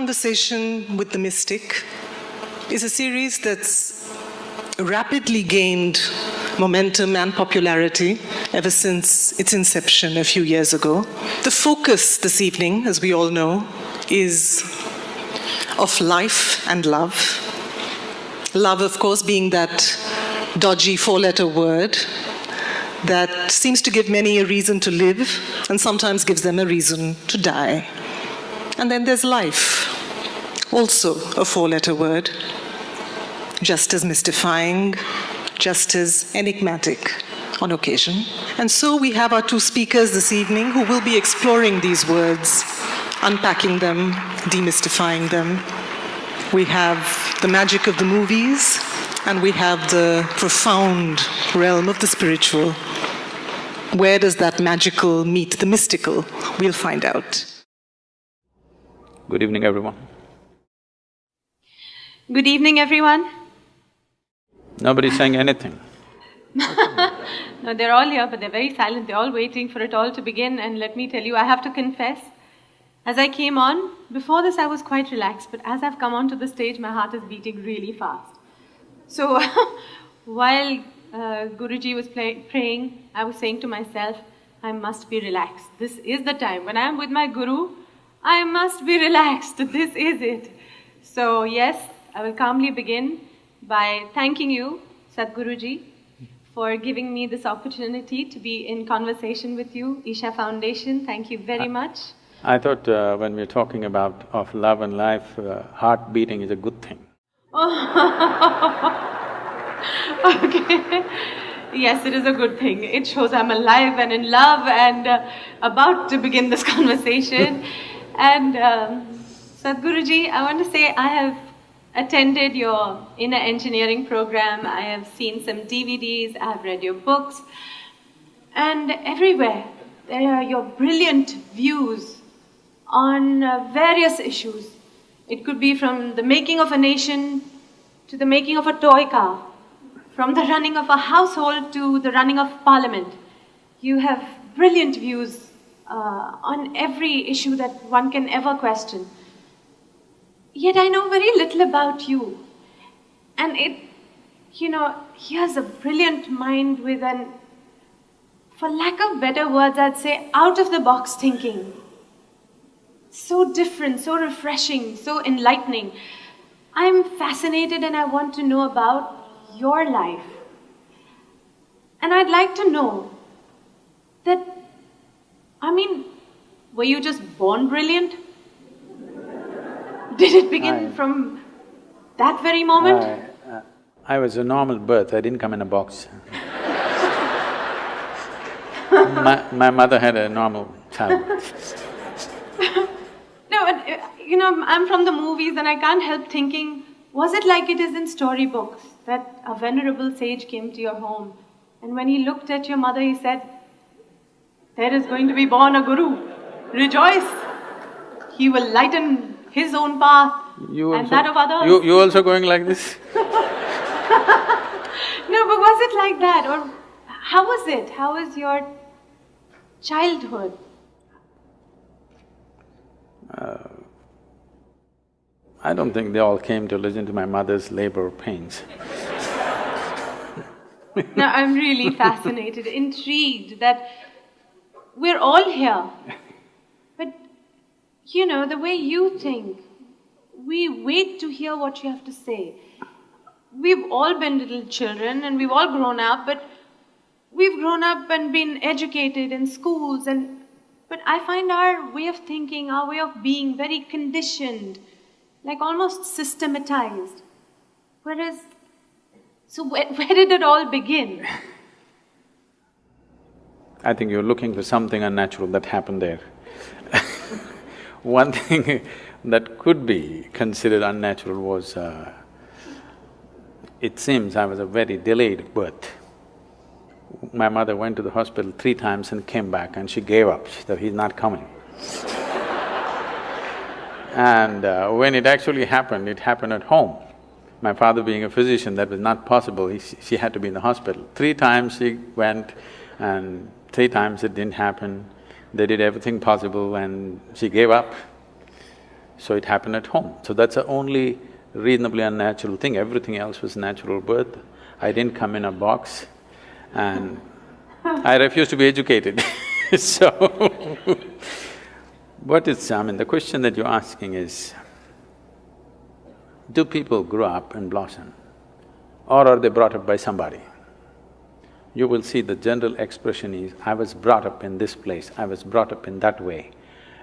Conversation with the Mystic is a series that's rapidly gained momentum and popularity ever since its inception a few years ago. The focus this evening, as we all know, is of life and love. Love, of course, being that dodgy four-letter word that seems to give many a reason to live and sometimes gives them a reason to die. And then there's life, also a four-letter word, just as mystifying, just as enigmatic on occasion. And so we have our two speakers this evening who will be exploring these words, unpacking them, demystifying them. We have the magic of the movies, and we have the profound realm of the spiritual. Where does that magical meet the mystical? We'll find out. Good evening, everyone. Good evening, everyone. Nobody's saying anything. No, they're all here, but they're very silent. They're all waiting for it all to begin. And let me tell you, I have to confess, as I came on, before this I was quite relaxed, but as I've come onto the stage, my heart is beating really fast. So while Guruji was praying, I was saying to myself, I must be relaxed. This is the time. When I am with my Guru, I must be relaxed. This is it. So yes, I will calmly begin by thanking you, Sadhguruji, for giving me this opportunity to be in conversation with you. Isha Foundation, thank you very much. I thought when we're talking about of love and life, heart beating is a good thing. Okay. Yes, it is a good thing. It shows I'm alive and in love and about to begin this conversation. And Sadhguruji, I want to say I have attended your inner engineering program. I have seen some DVDs, I have read your books. And everywhere, there are your brilliant views on various issues. It could be from the making of a nation to the making of a toy car, from the running of a household to the running of parliament. You have brilliant views on every issue that one can ever question. Yet I know very little about you. And he has a brilliant mind with an, for lack of better words, I'd say out-of-the-box thinking. So different, so refreshing, so enlightening. I'm fascinated and I want to know about your life. And I'd like to know that, were you just born brilliant? Did it begin from that very moment? I was a normal birth, I didn't come in a box. My mother had a normal child. No, but, I'm from the movies and I can't help thinking, was it like it is in storybooks, that a venerable sage came to your home and when he looked at your mother, he said, there is going to be born a guru. Rejoice! He will lighten his own path and that of others. You also going like this? No, but was it like that? Or how was it? How was your childhood? I don't think they all came to listen to my mother's labor pains. No, I'm really fascinated, intrigued that we're all here. But, the way you think, we wait to hear what you have to say. We've all been little children and we've all grown up, but we've grown up and been educated in schools but I find our way of thinking, our way of being very conditioned, like almost systematized. Whereas, so where did it all begin? I think you're looking for something unnatural that happened there. One thing that could be considered unnatural was, it seems I was a very delayed birth. My mother went to the hospital 3 times and came back and she gave up, she said, he's not coming. And when it actually happened, it happened at home. My father being a physician, that was not possible, she had to be in the hospital. 3 times she went and 3 times it didn't happen. They did everything possible and she gave up. So it happened at home. So that's the only reasonably unnatural thing. Everything else was natural birth. I didn't come in a box and I refuse to be educated so the question that you're asking is, do people grow up and blossom or are they brought up by somebody? You will see the general expression is, I was brought up in this place, I was brought up in that way.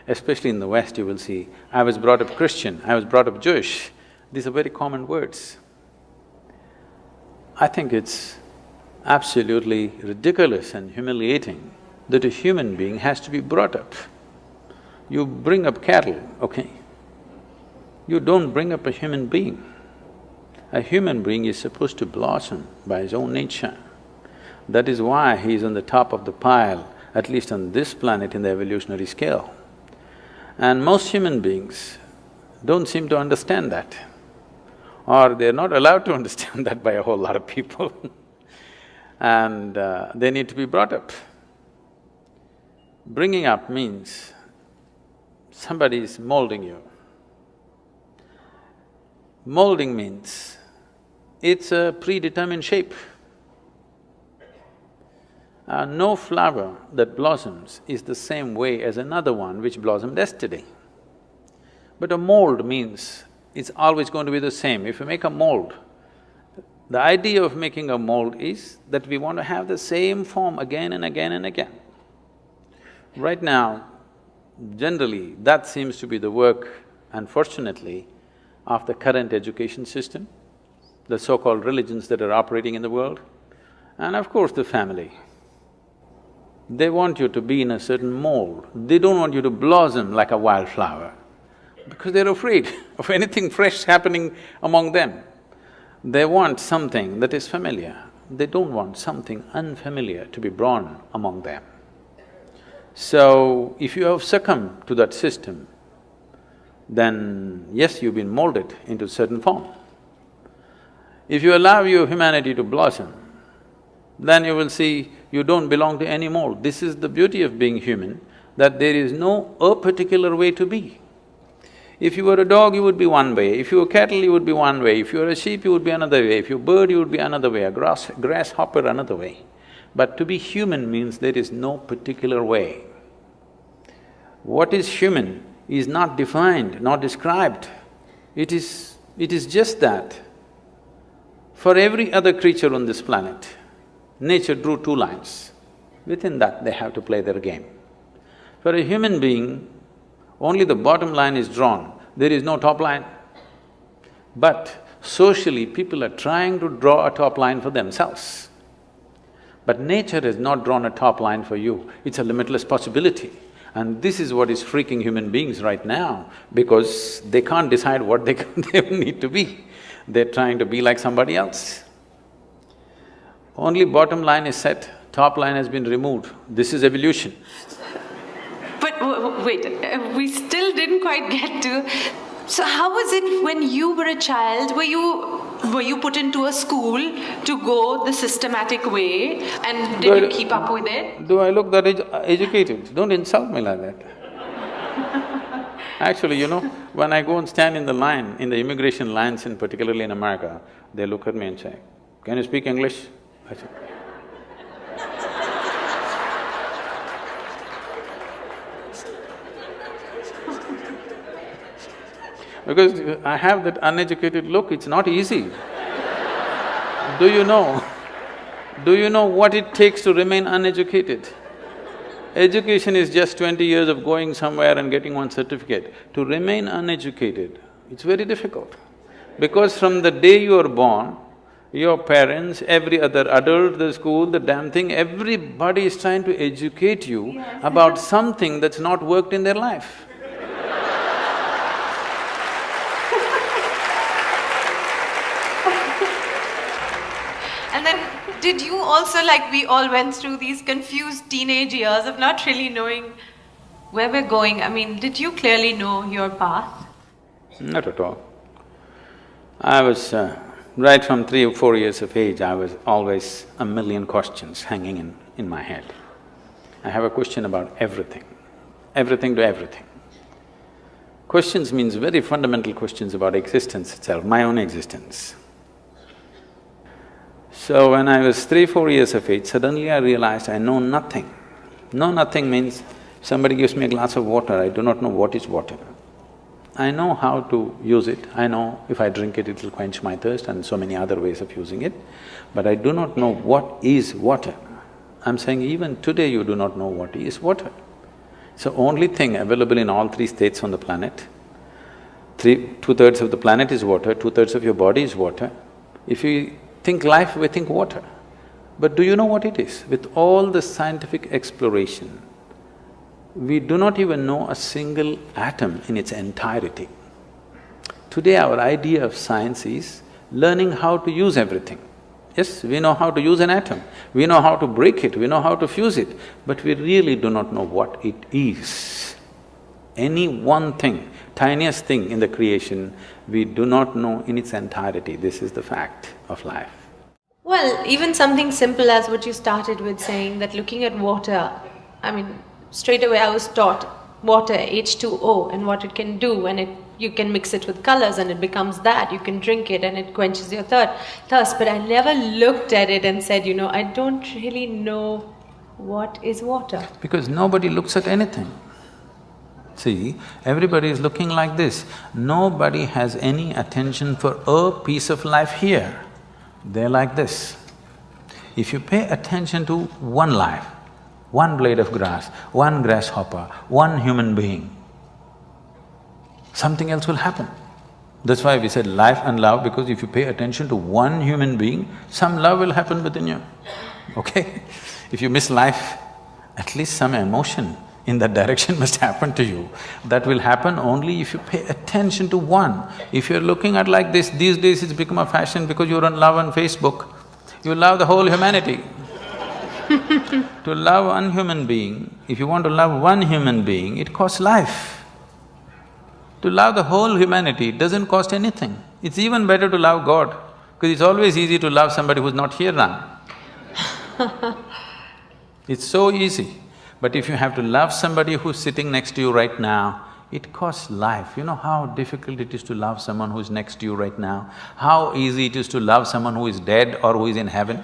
Especially in the West, you will see, I was brought up Christian, I was brought up Jewish. These are very common words. I think it's absolutely ridiculous and humiliating that a human being has to be brought up. You bring up cattle, okay? You don't bring up a human being. A human being is supposed to blossom by his own nature. That is why he is on the top of the pile, at least on this planet in the evolutionary scale. And most human beings don't seem to understand that, or they're not allowed to understand that by a whole lot of people and they need to be brought up. Bringing up means somebody is molding you. Molding means it's a predetermined shape. No flower that blossoms is the same way as another one which blossomed yesterday. But a mold means it's always going to be the same. If you make a mold, the idea of making a mold is that we want to have the same form again and again and again. Right now, generally, that seems to be the work, unfortunately, of the current education system, the so-called religions that are operating in the world, and of course the family. They want you to be in a certain mold, they don't want you to blossom like a wildflower because they're afraid of anything fresh happening among them. They want something that is familiar, they don't want something unfamiliar to be born among them. So, if you have succumbed to that system, then yes, you've been molded into a certain form. If you allow your humanity to blossom, then you will see you don't belong to any mold. This is the beauty of being human, that there is no a particular way to be. If you were a dog, you would be one way, if you were cattle, you would be one way, if you were a sheep, you would be another way, if you were a bird, you would be another way, a grasshopper another way. But to be human means there is no particular way. What is human is not defined, not described. It is just that. For every other creature on this planet, nature drew two lines. Within that, they have to play their game. For a human being, only the bottom line is drawn, there is no top line. But socially, people are trying to draw a top line for themselves. But nature has not drawn a top line for you, it's a limitless possibility. And this is what is freaking human beings right now, because they can't decide what they need to be. They're trying to be like somebody else. Only bottom line is set, top line has been removed. This is evolution. But wait, we still didn't quite get to… So how was it when you were a child? Were you put into a school to go the systematic way, and did you keep up with it? Do I look that educated? Don't insult me like that. Actually, you know, when I go and stand in the line, in the immigration lines in particularly in America, they look at me and say, "Can you speak English?" I say, because I have that uneducated look, it's not easy. Do you know what it takes to remain uneducated? Education is just 20 years of going somewhere and getting one certificate. To remain uneducated, it's very difficult. Because from the day you are born, your parents, every other adult, the school, the damn thing, everybody is trying to educate you about something that's not worked in their life. And then, did you also, like we all went through these confused teenage years of not really knowing where we're going? I mean, did you clearly know your path? Not at all. I was… right from 3 or 4 years of age, I was always a million questions hanging in my head. I have a question about everything to everything. questions means very fundamental questions about existence itself, my own existence. So when I was 3-4 years of age, suddenly I realized I know nothing. Know nothing means somebody gives me a glass of water, I do not know what is water. I know how to use it, I know if I drink it, it'll quench my thirst and so many other ways of using it, but I do not know what is water. I'm saying even today you do not know what is water. So only thing available in all three states on the planet, two-thirds of the planet is water, two-thirds of your body is water. If you think life, we think water. But do you know what it is? With all the scientific exploration, we do not even know a single atom in its entirety. Today our idea of science is learning how to use everything. Yes, we know how to use an atom, we know how to break it, we know how to fuse it, but we really do not know what it is. Any one thing, tiniest thing in the creation, we do not know in its entirety. This is the fact of life. Well, even something simple as what you started with saying, that looking at water, I mean, straight away I was taught water, H2O, and what it can do, and you can mix it with colors and it becomes that, you can drink it and it quenches your thirst. But I never looked at it and said, I don't really know what is water. Because nobody looks at anything. See, everybody is looking like this. Nobody has any attention for a piece of life here. They're like this. If you pay attention to one life, one blade of grass, one grasshopper, one human being, something else will happen. That's why we said life and love, because if you pay attention to one human being, some love will happen within you, okay? If you miss life, at least some emotion in that direction must happen to you. That will happen only if you pay attention to one. If you're looking at like this, these days it's become a fashion because you're on love on Facebook, you love the whole humanity. To love one human being, if you want to love one human being, it costs life. To love the whole humanity, it doesn't cost anything. It's even better to love God, because it's always easy to love somebody who's not here now. It's so easy. But if you have to love somebody who's sitting next to you right now, it costs life. You know how difficult it is to love someone who is next to you right now? How easy it is to love someone who is dead or who is in heaven?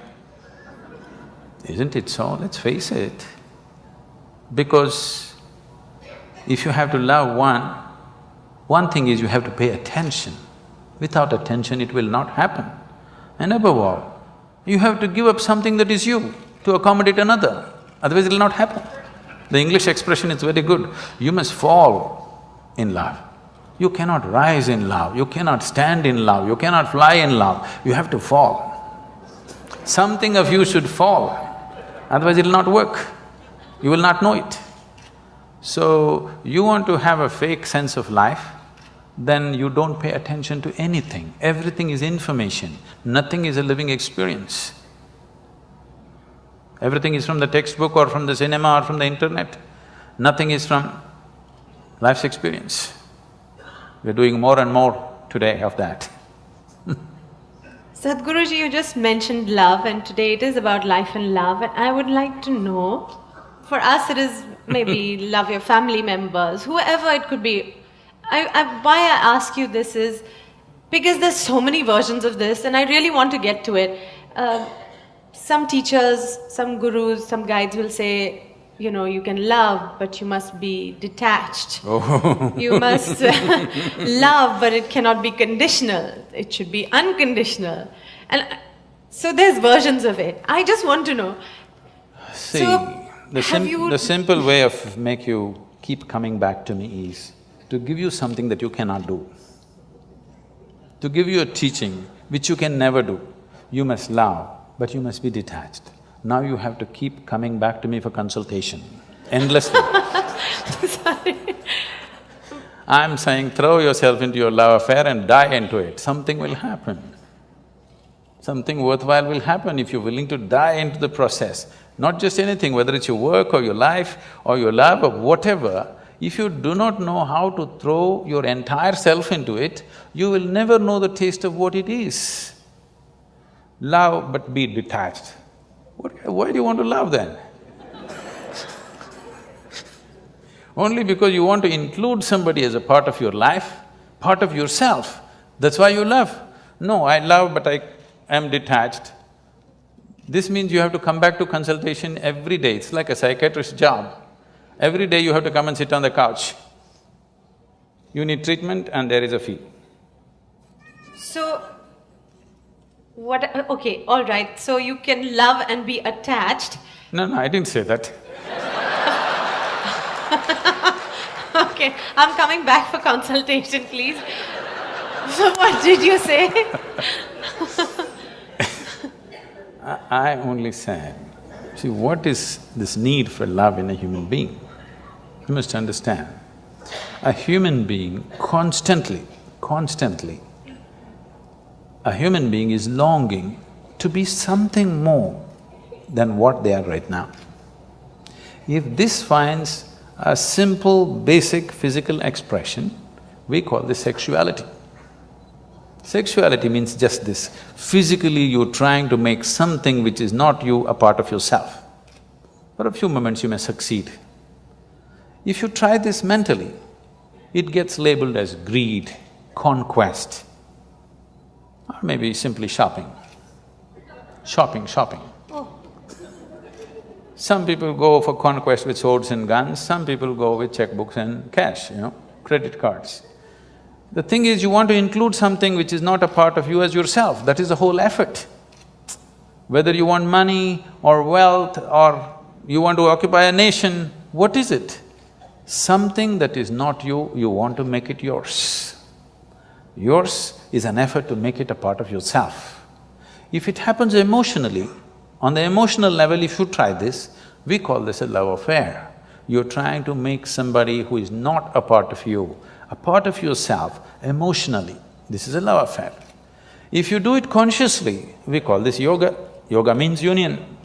Isn't it so? Let's face it. Because if you have to love one thing is you have to pay attention. Without attention, it will not happen. And above all, you have to give up something that is you to accommodate another, otherwise it will not happen. The English expression is very good, you must fall in love. You cannot rise in love, you cannot stand in love, you cannot fly in love, you have to fall. Something of you should fall, otherwise it will not work, you will not know it. So, you want to have a fake sense of life, then you don't pay attention to anything. Everything is information, nothing is a living experience. Everything is from the textbook or from the cinema or from the internet. Nothing is from life's experience. We're doing more and more today of that. Sadhguruji, you just mentioned love, and today it is about life and love, and I would like to know, for us it is maybe love your family members, whoever it could be. Why I ask you this is because there's so many versions of this and I really want to get to it. Some teachers, some gurus, some guides will say, you can love, but you must be detached. Oh. You must love, but it cannot be conditional. It should be unconditional. And so there's versions of it. I just want to know. See, So, the simple way of make you keep coming back to me is to give you something that you cannot do. To give you a teaching which you can never do. You must love, but you must be detached. Now you have to keep coming back to me for consultation, endlessly. Sorry. I'm saying throw yourself into your love affair and die into it, something will happen. Something worthwhile will happen if you're willing to die into the process. Not just anything, whether it's your work or your life or your love or whatever, if you do not know how to throw your entire self into it, you will never know the taste of what it is. Love but be detached. Why do you want to love then? Only because you want to include somebody as a part of your life, part of yourself, that's why you love. No, I love but I am detached. This means you have to come back to consultation every day, it's like a psychiatrist's job. Every day you have to come and sit on the couch. You need treatment and there is a fee. So, okay, all right. So you can love and be attached. No, I didn't say that. Okay, I'm coming back for consultation, please. So what did you say? I only said, see, what is this need for love in a human being? You must understand, a human being constantly, a human being is longing to be something more than what they are right now. If this finds a simple, basic physical expression, we call this sexuality. Sexuality means just this, physically you're trying to make something which is not you a part of yourself. For a few moments you may succeed. If you try this mentally, it gets labeled as greed, conquest, or maybe simply shopping. Shopping. Some people go for conquest with swords and guns, some people go with checkbooks and cash, credit cards. The thing is, you want to include something which is not a part of you as yourself, that is the whole effort. Whether you want money or wealth or you want to occupy a nation, what is it? Something that is not you, you want to make it yours. Yours is an effort to make it a part of yourself. If it happens emotionally, on the emotional level, if you try this, we call this a love affair. You're trying to make somebody who is not a part of you, a part of yourself emotionally. This is a love affair. If you do it consciously, we call this yoga. Yoga means union.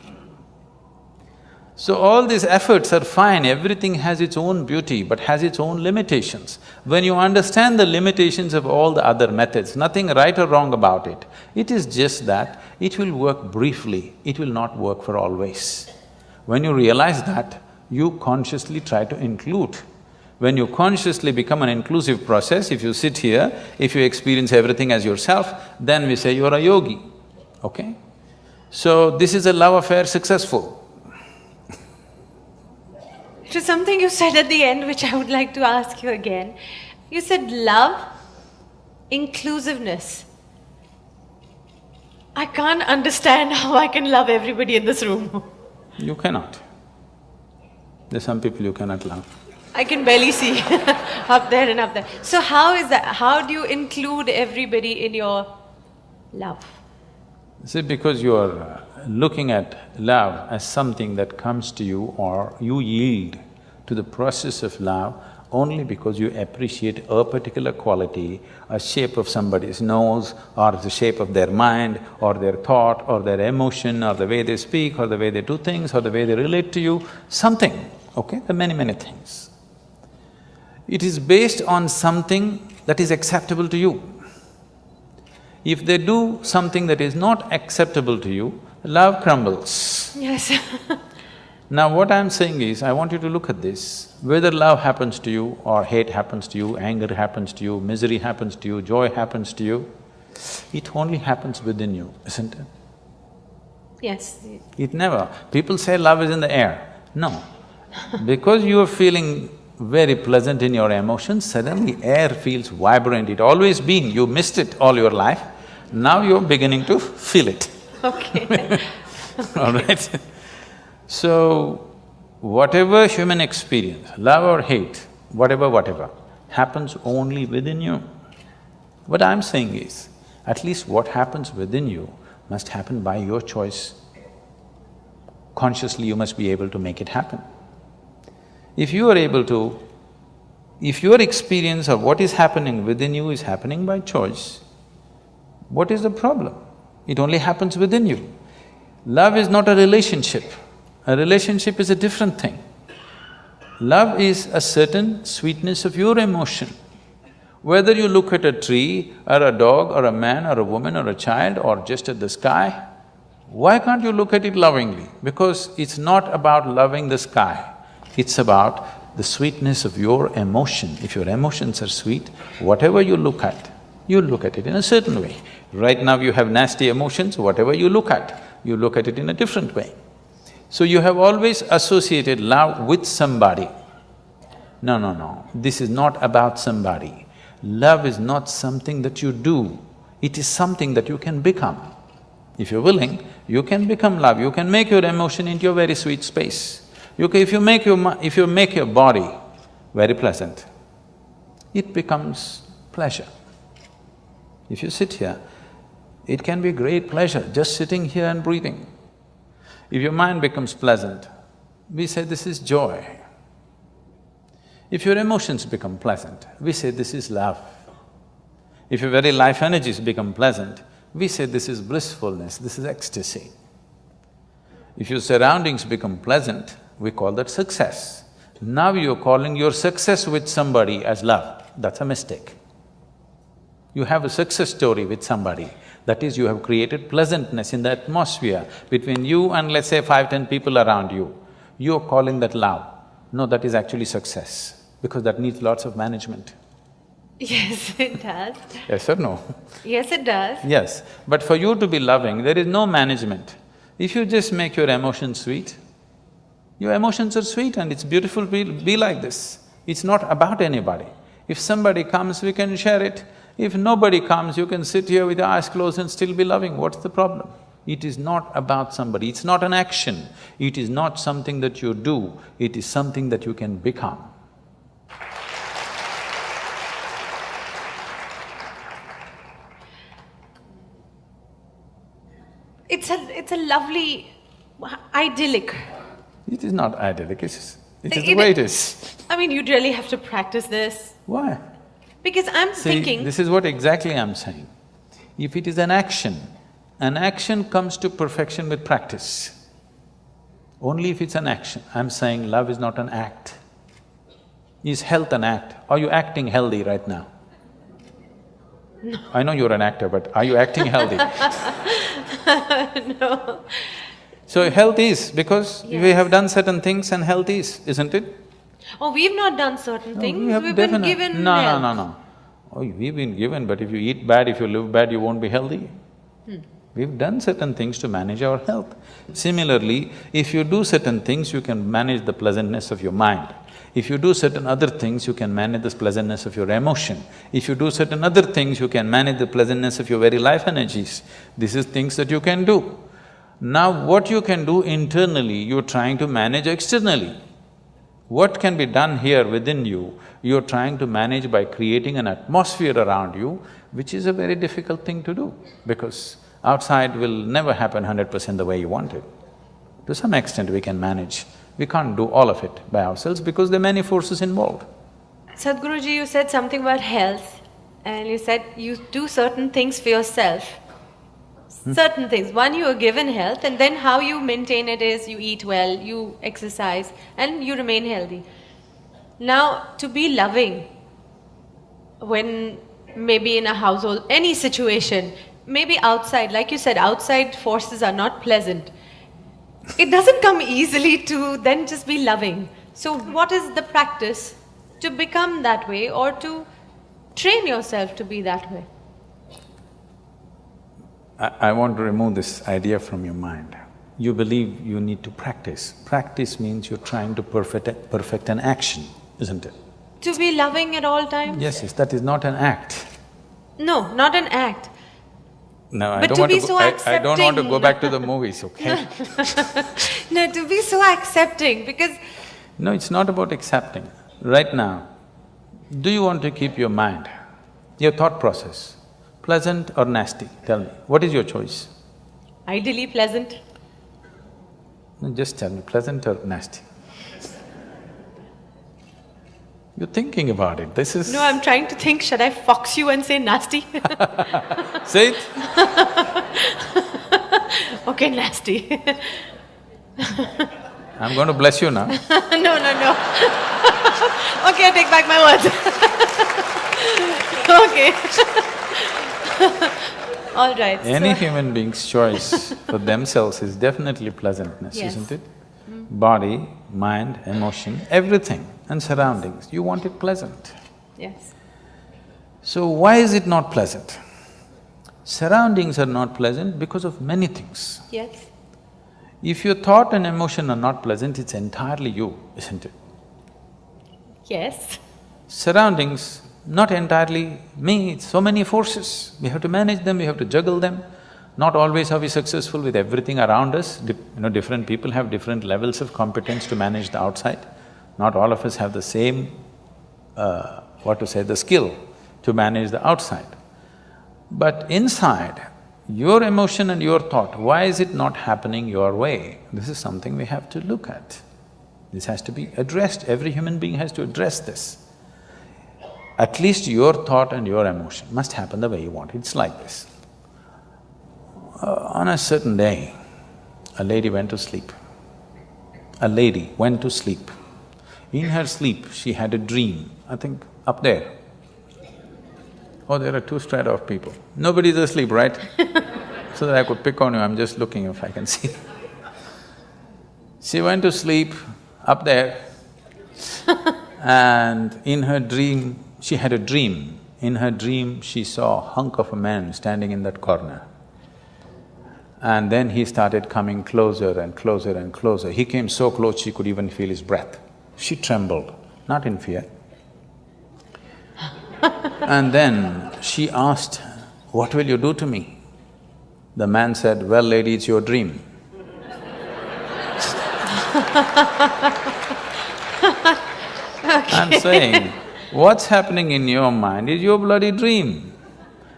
So all these efforts are fine, everything has its own beauty but has its own limitations. When you understand the limitations of all the other methods, nothing right or wrong about it, it is just that it will work briefly, it will not work for always. When you realize that, you consciously try to include. When you consciously become an inclusive process, if you sit here, if you experience everything as yourself, then we say you're a yogi, okay? So this is a love affair successful. To something you said at the end, which I would like to ask you again. You said love, inclusiveness. I can't understand how I can love everybody in this room. You cannot. There's some people you cannot love. I can barely see up there and up there. So how is that? How do you include everybody in your love? See, because you are looking at love as something that comes to you or you yield to the process of love only because you appreciate a particular quality, a shape of somebody's nose or the shape of their mind or their thought or their emotion or the way they speak or the way they do things or the way they relate to you, something, okay? There are many things. It is based on something that is acceptable to you. If they do something that is not acceptable to you, love crumbles. Yes. Now what I'm saying is, I want you to look at this, whether love happens to you or hate happens to you, anger happens to you, misery happens to you, joy happens to you, it only happens within you, isn't it? Yes. It never… People say love is in the air. No. Because you are feeling very pleasant in your emotions, suddenly air feels vibrant, it always been, you missed it all your life, now you're beginning to feel it. Okay. All right? So, whatever human experience, love or hate, whatever, happens only within you. What I'm saying is, at least what happens within you must happen by your choice. Consciously you must be able to make it happen. If you are able to… if your experience of what is happening within you is happening by choice, what is the problem? It only happens within you. Love is not a relationship. A relationship is a different thing. Love is a certain sweetness of your emotion. Whether you look at a tree or a dog or a man or a woman or a child or just at the sky, why can't you look at it lovingly? Because it's not about loving the sky, it's about the sweetness of your emotion. If your emotions are sweet, whatever you look at it in a certain way. Right now you have nasty emotions, whatever you look at it in a different way. So you have always associated love with somebody. No, this is not about somebody. Love is not something that you do, it is something that you can become. If you're willing, you can become love, you can make your emotion into a very sweet space. If you make your body very pleasant, it becomes pleasure. If you sit here, it can be great pleasure just sitting here and breathing. If your mind becomes pleasant, we say this is joy. If your emotions become pleasant, we say this is love. If your very life energies become pleasant, we say this is blissfulness, this is ecstasy. If your surroundings become pleasant, we call that success. Now you're calling your success with somebody as love, that's a mistake. You have a success story with somebody, that is, you have created pleasantness in the atmosphere between you and let's say 5–10 people around you. You're calling that love. No, that is actually success, because that needs lots of management. Yes, it does. Yes or no? Yes, it does. Yes, but for you to be loving, there is no management. If you just make your emotions sweet, your emotions are sweet and it's beautiful, be like this. It's not about anybody. If somebody comes, we can share it. If nobody comes, you can sit here with your eyes closed and still be loving. What's the problem? It is not about somebody, it's not an action. It is not something that you do, it is something that you can become. It's a lovely, idyllic. It is not idyllic, it is the way it is. I mean, you'd really have to practice this. Why? Because I'm thinking… this is what exactly I'm saying. If it is an action comes to perfection with practice. Only if it's an action. I'm saying love is not an act. Is health an act? Are you acting healthy right now? No. I know you're an actor, but are you acting healthy? No. So health is, because we have done certain things and health is, isn't it? Oh, we've not done certain things, we've been given No. Oh, we've been given, but if you eat bad, if you live bad, you won't be healthy. We've done certain things to manage our health. Similarly, if you do certain things, you can manage the pleasantness of your mind. If you do certain other things, you can manage the pleasantness of your emotion. If you do certain other things, you can manage the pleasantness of your very life energies. This is things that you can do. Now, what you can do internally, you're trying to manage externally. What can be done here within you, you're trying to manage by creating an atmosphere around you, which is a very difficult thing to do, because outside will never happen 100% the way you want it. To some extent we can manage. We can't do all of it by ourselves because there are many forces involved. Sadhguruji, you said something about health, and you said you do certain things for yourself. Certain things. One, you are given health, and then how you maintain it is you eat well, you exercise, and you remain healthy. Now, to be loving, when maybe in a household, any situation, maybe outside, like you said, outside forces are not pleasant. It doesn't come easily to then just be loving. So what is the practice to become that way, or to train yourself to be that way? I want to remove this idea from your mind. You believe you need to practice. Practice means you're trying to perfect an action, isn't it? To be loving at all times? Yes, that is not an act. No, not an act. No, I don't want to go back to the movies, okay? No, to be so accepting, because… No, it's not about accepting. Right now, do you want to keep your mind, your thought process, pleasant or nasty? Tell me, what is your choice? Ideally pleasant. No, just tell me, pleasant or nasty? You're thinking about it, this is… No, I'm trying to think, should I fox you and say nasty? Say it. Okay, nasty. I'm going to bless you now. No. Okay, I take back my words. Okay. All right. Any human being's choice for themselves is definitely pleasantness, Yes. isn't it? Body, mind, emotion, everything and surroundings, you want it pleasant. Yes. So why is it not pleasant? Surroundings are not pleasant because of many things. Yes. If your thought and emotion are not pleasant, it's entirely you, isn't it? Yes. Surroundings, not entirely me, it's so many forces. We have to manage them, we have to juggle them. Not always are we successful with everything around us. Different people have different levels of competence to manage the outside. Not all of us have the same, the skill to manage the outside. But inside, your emotion and your thought, why is it not happening your way? This is something we have to look at. This has to be addressed, every human being has to address this. At least your thought and your emotion must happen the way you want. It's like this. On a certain day, a lady went to sleep. A lady went to sleep. In her sleep, she had a dream, I think up there. Oh, there are two strata of people. Nobody's asleep, right? So that I could pick on you, I'm just looking if I can see. She went to sleep up there and in her dream, she had a dream. In her dream, she saw a hunk of a man standing in that corner. And then he started coming closer and closer and closer. He came so close she could even feel his breath. She trembled, not in fear. And then she asked, "What will you do to me?" The man said, "Well, lady, it's your dream." I'm saying, what's happening in your mind is your bloody dream.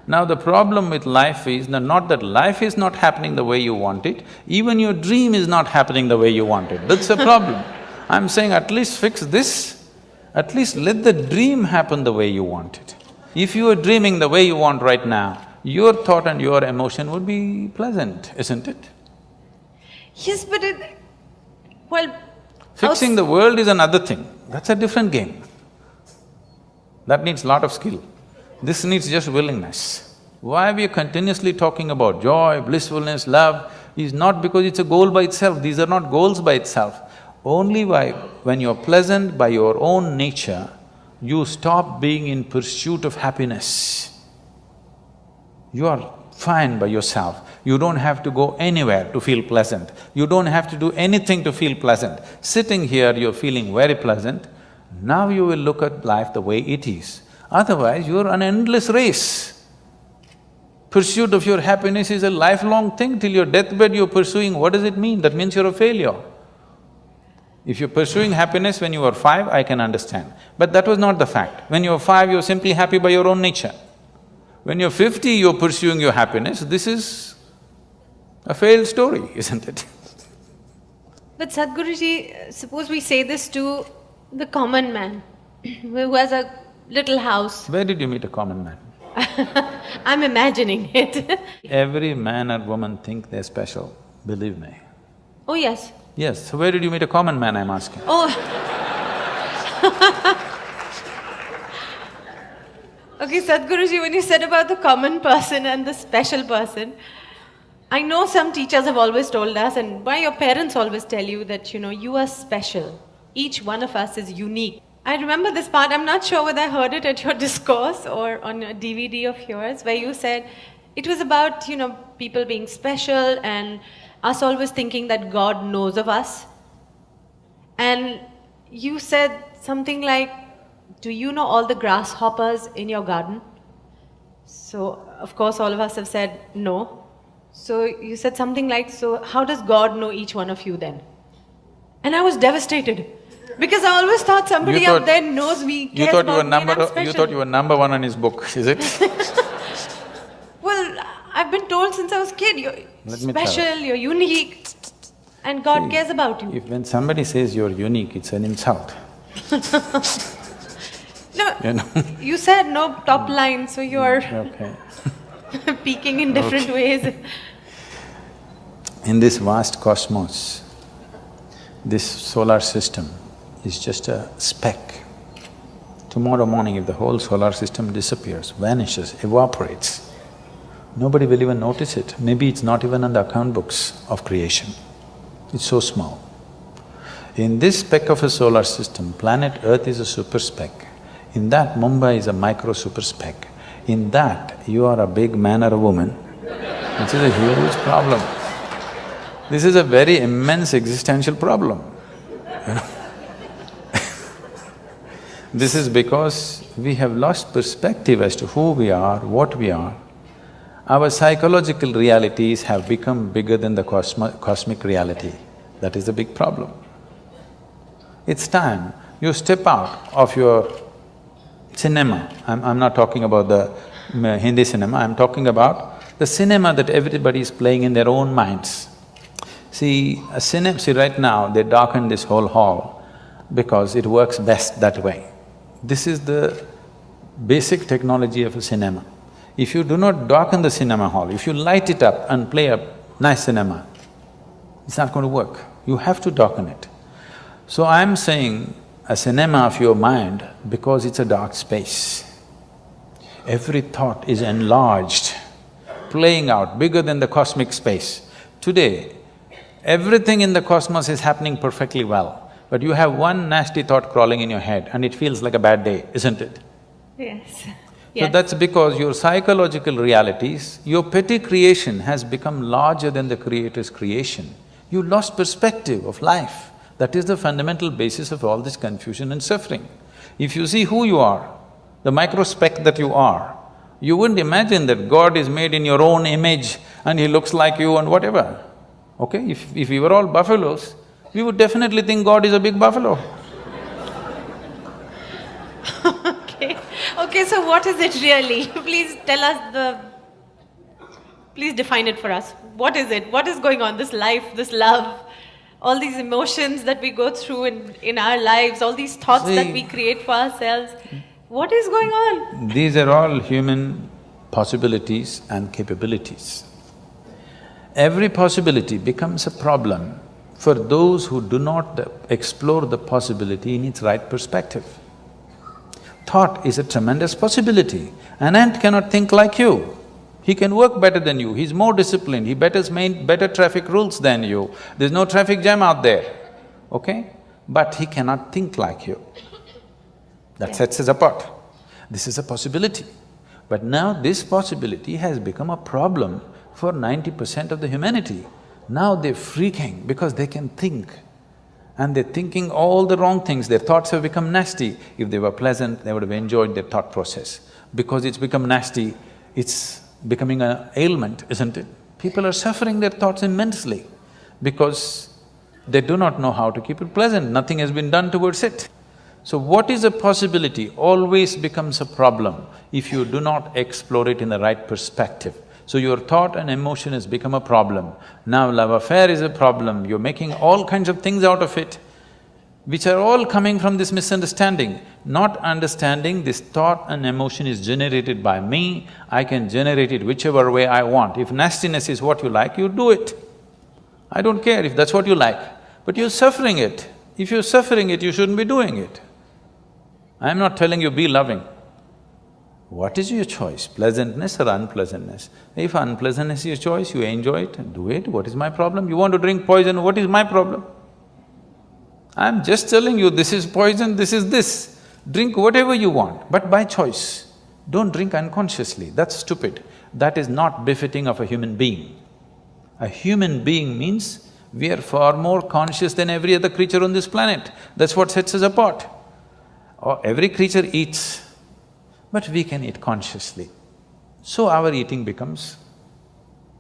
Now the problem with life is not that life is not happening the way you want it, even your dream is not happening the way you want it. That's the problem. I'm saying at least fix this, at least let the dream happen the way you want it. If you are dreaming the way you want right now, your thought and your emotion would be pleasant, isn't it? Yes, but Fixing the world is another thing, that's a different game. That needs lot of skill. This needs just willingness. Why we are continuously talking about joy, blissfulness, love is not because it's a goal by itself, these are not goals by itself. Only when you're pleasant by your own nature, you stop being in pursuit of happiness. You are fine by yourself. You don't have to go anywhere to feel pleasant. You don't have to do anything to feel pleasant. Sitting here, you're feeling very pleasant. Now you will look at life the way it is. Otherwise, you're an endless race. Pursuit of your happiness is a lifelong thing. Till your deathbed you're pursuing, what does it mean? That means you're a failure. If you're pursuing happiness when you were 5, I can understand. But that was not the fact. When you were 5, you're simply happy by your own nature. When you're 50, you're pursuing your happiness, this is a failed story, isn't it? But Sadhguruji, suppose we say this to the common man who has a little house. Where did you meet a common man? I'm imagining it. Every man or woman think they're special, believe me. Oh, yes. Yes, so where did you meet a common man, I'm asking? Oh. Okay, Sadhguruji, when you said about the common person and the special person, I know some teachers have always told us, and why your parents always tell you that, you are special. Each one of us is unique. I remember this part, I'm not sure whether I heard it at your discourse or on a DVD of yours, where you said it was about, people being special and us always thinking that God knows of us. And you said something like, do you know all the grasshoppers in your garden? So, of course, all of us have said no. So you said something like, so how does God know each one of you then? And I was devastated. Because I always thought somebody out there knows me, cares about me, and I'm special. You thought you were number 1 on his book, is it? Well, I've been told since I was a kid, you're special, you're unique, and God cares about you. When somebody says you're unique, it's an insult. No, you said no top line, so you're peaking in different ways. In this vast cosmos, this solar system is just a speck. Tomorrow morning, if the whole solar system disappears, vanishes, evaporates, nobody will even notice it. Maybe it's not even on the account books of creation. It's so small. In this speck of a solar system, planet Earth is a super speck. In that, Mumbai is a micro super speck. In that, you are a big man or a woman, which is a huge problem. This is a very immense existential problem, you know. This is because we have lost perspective as to who we are, what we are. Our psychological realities have become bigger than the cosmic reality. That is the big problem. It's time you step out of your cinema. I'm not talking about the Hindi cinema, I'm talking about the cinema that everybody is playing in their own minds. See, right now they darken this whole hall because it works best that way. This is the basic technology of a cinema. If you do not darken the cinema hall, if you light it up and play a nice cinema, it's not going to work. You have to darken it. So I'm saying a cinema of your mind because it's a dark space. Every thought is enlarged, playing out bigger than the cosmic space. Today, everything in the cosmos is happening perfectly well, but you have one nasty thought crawling in your head and it feels like a bad day, isn't it? Yes. So that's because your psychological realities, your petty creation has become larger than the Creator's creation. You lost perspective of life. That is the fundamental basis of all this confusion and suffering. If you see who you are, the microspeck that you are, you wouldn't imagine that God is made in your own image and He looks like you and whatever. Okay? If we were all buffaloes, we would definitely think God is a big buffalo. Okay, so what is it really? Please tell us please define it for us. What is it? What is going on? This life, this love, all these emotions that we go through in our lives, all these thoughts that we create for ourselves. What is going on? These are all human possibilities and capabilities. Every possibility becomes a problem for those who do not explore the possibility in its right perspective. Thought is a tremendous possibility. An ant cannot think like you. He can work better than you, he's more disciplined, he better traffic rules than you. There's no traffic jam out there, okay? But he cannot think like you. That sets us apart. This is a possibility. But now this possibility has become a problem for 90% of the humanity. Now they're freaking because they can think. And they're thinking all the wrong things, their thoughts have become nasty. If they were pleasant, they would have enjoyed their thought process. Because it's become nasty, it's becoming an ailment, isn't it? People are suffering their thoughts immensely because they do not know how to keep it pleasant, nothing has been done towards it. So what is a possibility always becomes a problem if you do not explore it in the right perspective. So your thought and emotion has become a problem. Now love affair is a problem, you're making all kinds of things out of it, which are all coming from this misunderstanding. Not understanding this thought and emotion is generated by me, I can generate it whichever way I want. If nastiness is what you like, you do it. I don't care if that's what you like, but you're suffering it. If you're suffering it, you shouldn't be doing it. I'm not telling you be loving. What is your choice, pleasantness or unpleasantness? If unpleasantness is your choice, you enjoy it, do it, what is my problem? You want to drink poison, what is my problem? I'm just telling you, this is poison, this is this. Drink whatever you want, but by choice. Don't drink unconsciously, that's stupid. That is not befitting of a human being. A human being means we are far more conscious than every other creature on this planet. That's what sets us apart. Every creature eats, but we can eat consciously. So our eating becomes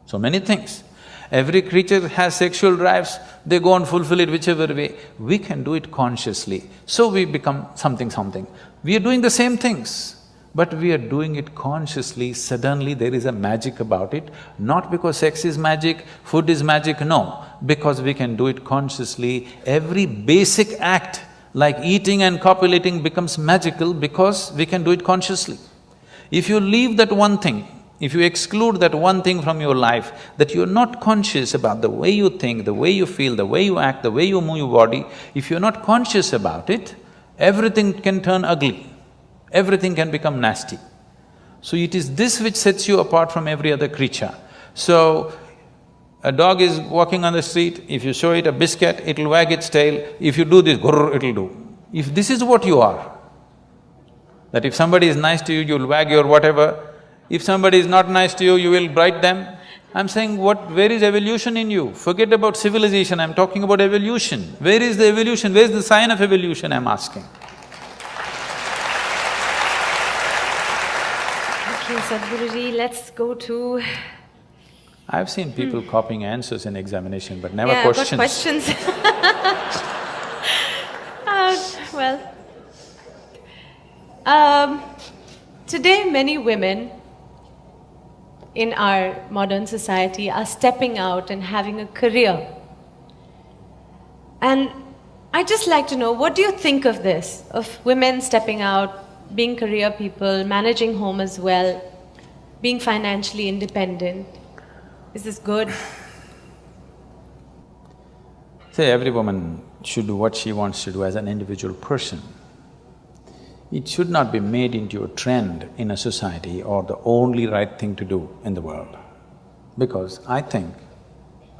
so many things. Every creature has sexual drives, they go and fulfill it whichever way. We can do it consciously, so we become something. We are doing the same things, but we are doing it consciously. Suddenly there is a magic about it, not because sex is magic, food is magic, no. Because we can do it consciously, every basic act like eating and copulating becomes magical because we can do it consciously. If you leave that one thing, if you exclude that one thing from your life, that you're not conscious about the way you think, the way you feel, the way you act, the way you move your body, if you're not conscious about it, everything can turn ugly, everything can become nasty. So it is this which sets you apart from every other creature. So, A dog is walking on the street, if you show it a biscuit, it'll wag its tail. If you do this, grrr, it'll do. If this is what you are, that if somebody is nice to you, you'll wag your whatever. If somebody is not nice to you, you will bite them. I'm saying where is evolution in you? Forget about civilization, I'm talking about evolution. Where is the evolution? Where is the sign of evolution, I'm asking? Okay, Sadhguruji, let's go to… I've seen people copying answers in examination, but never yeah, questions. I've got questions. Today many women in our modern society are stepping out and having a career. And I'd just like to know, what do you think of this? Of women stepping out, being career people, managing home as well, being financially independent? Is this good? Say, every woman should do what she wants to do as an individual person. It should not be made into a trend in a society or the only right thing to do in the world. Because I think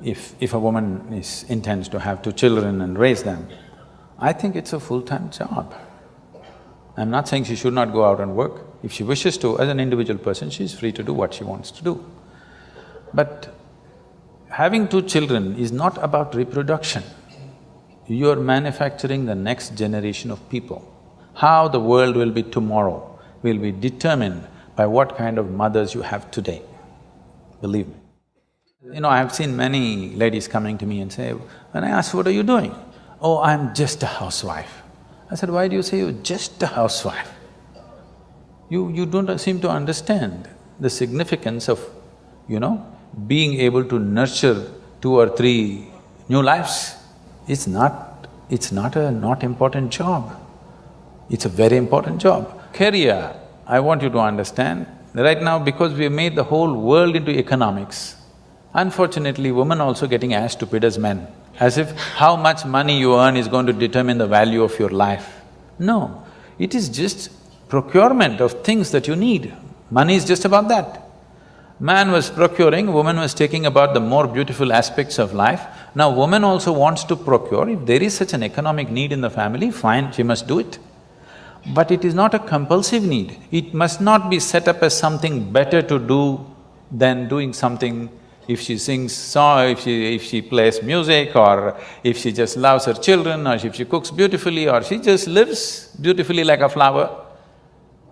if a woman intends to have 2 children and raise them, I think it's a full-time job. I'm not saying she should not go out and work. If she wishes to, as an individual person, she's free to do what she wants to do. But having 2 children is not about reproduction. You're manufacturing the next generation of people. How the world will be tomorrow will be determined by what kind of mothers you have today, believe me. You know, I've seen many ladies coming to me and say, when I ask, what are you doing? Oh, I'm just a housewife. I said, why do you say you're just a housewife? You don't seem to understand the significance of, being able to nurture 2 or 3 new lives. It's not a not important job. It's a very important job. Career, I want you to understand, right now because we've made the whole world into economics, unfortunately women also getting as stupid as men, as if how much money you earn is going to determine the value of your life. No, it is just procurement of things that you need. Money is just about that. Man was procuring, woman was taking about the more beautiful aspects of life. Now woman also wants to procure. If there is such an economic need in the family, fine, she must do it. But it is not a compulsive need. It must not be set up as something better to do than doing something. If she sings song, if she plays music, or if she just loves her children, or if she cooks beautifully, or she just lives beautifully like a flower,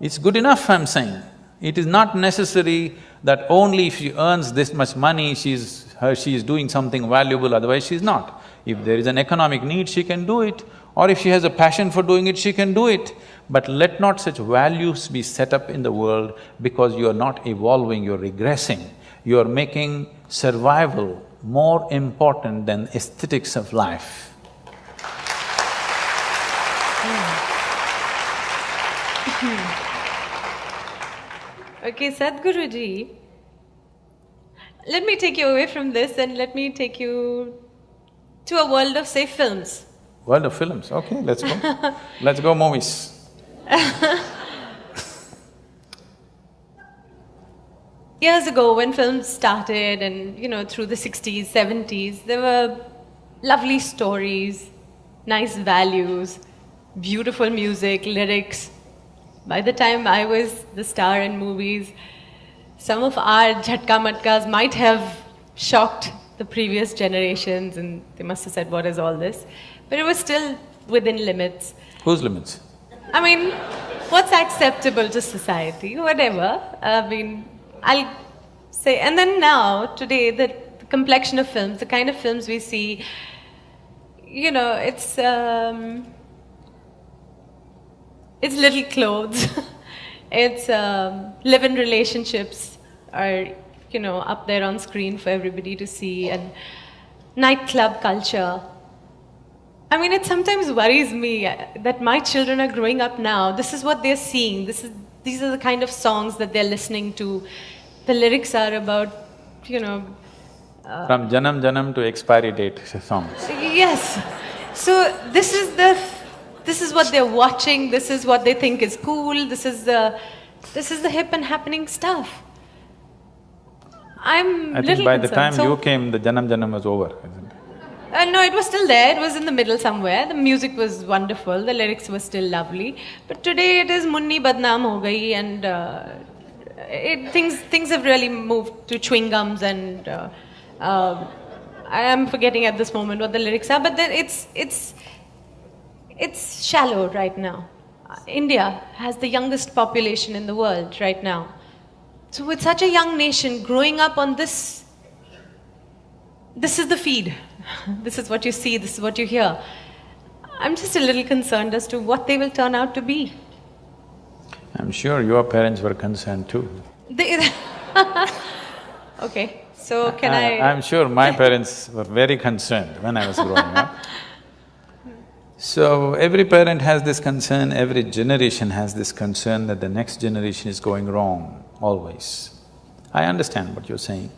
it's good enough, I'm saying. It is not necessary that only if she earns this much money, she is doing something valuable, otherwise she's not. If there is an economic need, she can do it, or if she has a passion for doing it, she can do it. But let not such values be set up in the world because you are not evolving, you're regressing. You are making survival more important than aesthetics of life. Okay, Sadhguruji, let me take you away from this and let me take you to a world of, say, films. World of films, okay, let's go. Let's go movies. Years ago, when films started and, through the 60s, 70s, there were lovely stories, nice values, beautiful music, lyrics. By the time I was the star in movies, some of our jhatka matkas might have shocked the previous generations and they must have said, what is all this? But it was still within limits. Whose limits? I mean, what's acceptable to society, whatever. I'll say… And then now, today, the complexion of films, the kind of films we see, it's little clothes, it's live-in relationships are, up there on screen for everybody to see, and nightclub culture. I mean, it sometimes worries me that my children are growing up now, this is what they're seeing, these are the kind of songs that they're listening to. The lyrics are about, from Janam Janam to expiry date songs. Yes. So this is what they're watching, this is what they think is cool, this is the hip and happening stuff. I'm I think little by the concerned. time you came, the Janam Janam was over, isn't it? No, it was still there. It was in the middle somewhere. The music was wonderful. The lyrics were still lovely. But today it is Munni Badnaam ho gayi, and things have really moved to chewing gums, and I am forgetting at this moment what the lyrics are. But then it's shallow right now. India has the youngest population in the world right now. So with such a young nation growing up on this is the feed. This is what you see, this is what you hear. I'm just a little concerned as to what they will turn out to be. I'm sure your parents were concerned too. Okay, so can I'm sure my parents were very concerned when I was growing up. So every parent has this concern, every generation has this concern that the next generation is going wrong, always. I understand what you're saying.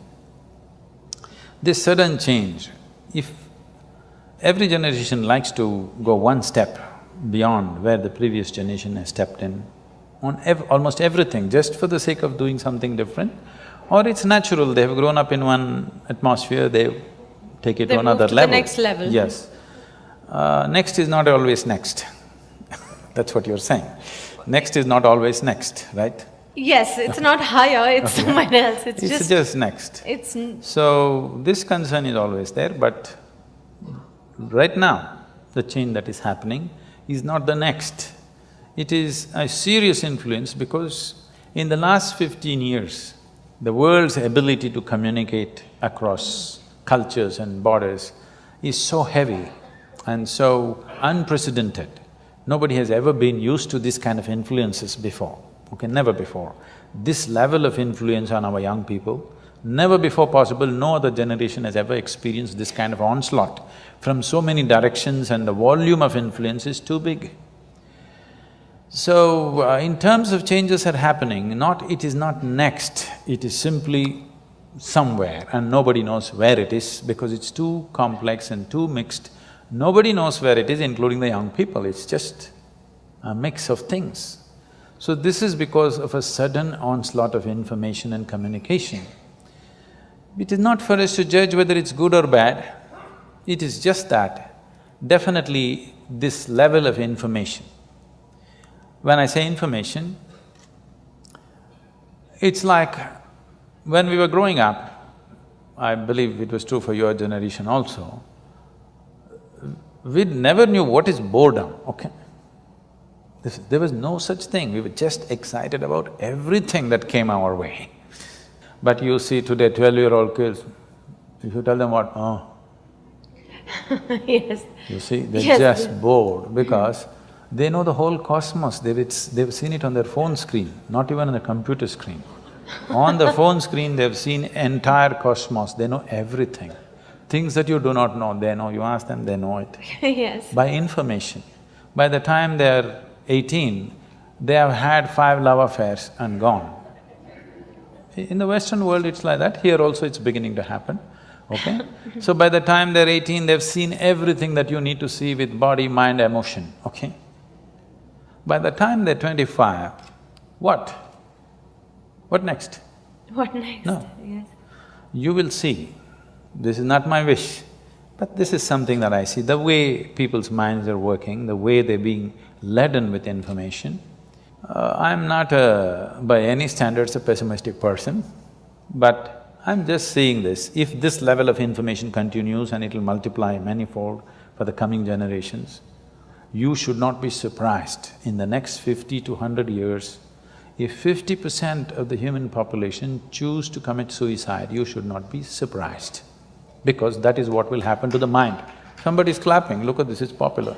This sudden change, if every generation likes to go one step beyond where the previous generation has stepped in, on almost everything, just for the sake of doing something different, or it's natural, they have grown up in one atmosphere, they take it to another level. The next level. Yes. Next is not always next. That's what you're saying. Next is not always next, right? Yes, it's not higher, it's somewhere else, It's just next. So, this concern is always there, but right now, the change that is happening is not the next. It is a serious influence because in the last 15 years, the world's ability to communicate across cultures and borders is so heavy and so unprecedented. Nobody has ever been used to this kind of influences before, okay, never before. This level of influence on our young people, never before possible, no other generation has ever experienced this kind of onslaught from so many directions, and the volume of influence is too big. So, in terms of changes that are happening, it is not next, it is simply somewhere and nobody knows where it is because it's too complex and too mixed. Nobody knows where it is, including the young people, it's just a mix of things. So this is because of a sudden onslaught of information and communication. It is not for us to judge whether it's good or bad, it is just that definitely this level of information. When I say information, it's like when we were growing up, I believe it was true for your generation also, we never knew what is boredom, okay? There was no such thing, we were just excited about everything that came our way. But you see today 12-year-old kids, if you tell them what, oh. Yes. You see, they're just bored because they know the whole cosmos, they've seen it on their phone screen, not even on the computer screen. On the phone screen, they've seen entire cosmos, they know everything. Things that you do not know, they know, you ask them, they know it. Yes. By information. By the time they're 18, they have had 5 love affairs and gone. In the Western world, it's like that, here also it's beginning to happen, okay? So by the time they're 18, they've seen everything that you need to see with body, mind, emotion, okay? By the time they're 25, what? What next? What next? No. Yes. You will see, this is not my wish, but this is something that I see, the way people's minds are working, the way they're being laden with information. I'm not by any standards a pessimistic person, but I'm just seeing this. If this level of information continues and it'll multiply manifold for the coming generations, you should not be surprised in the next 50 to 100 years, if 50% of the human population choose to commit suicide, you should not be surprised, because that is what will happen to the mind. Somebody's clapping, look at this, it's popular.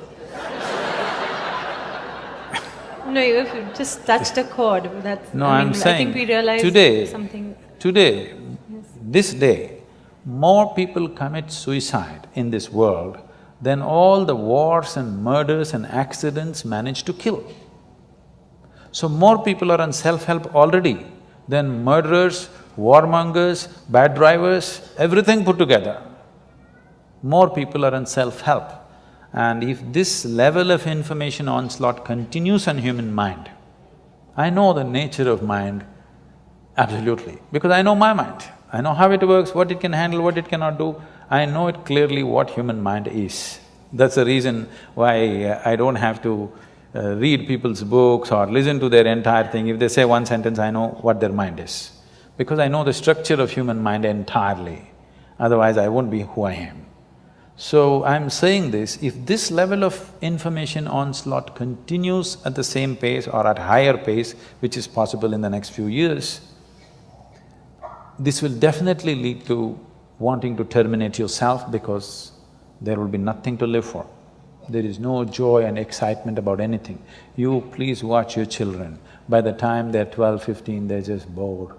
No, you've just touched a chord, that's… No, I'm saying, I think we realize something… Today, this day, more people commit suicide in this world than all the wars and murders and accidents manage to kill. So more people are on self-help already than murderers, warmongers, bad drivers, everything put together. More people are on self-help. And if this level of information onslaught continues on human mind, I know the nature of mind absolutely, because I know my mind. I know how it works, what it can handle, what it cannot do. I know it clearly what human mind is. That's the reason why I don't have to read people's books or listen to their entire thing. If they say one sentence, I know what their mind is. Because I know the structure of human mind entirely, otherwise I won't be who I am. So I'm saying this, if this level of information onslaught continues at the same pace or at higher pace, which is possible in the next few years, this will definitely lead to wanting to terminate yourself because there will be nothing to live for. There is no joy and excitement about anything. You please watch your children. By the time they're 12, 15, they're just bored.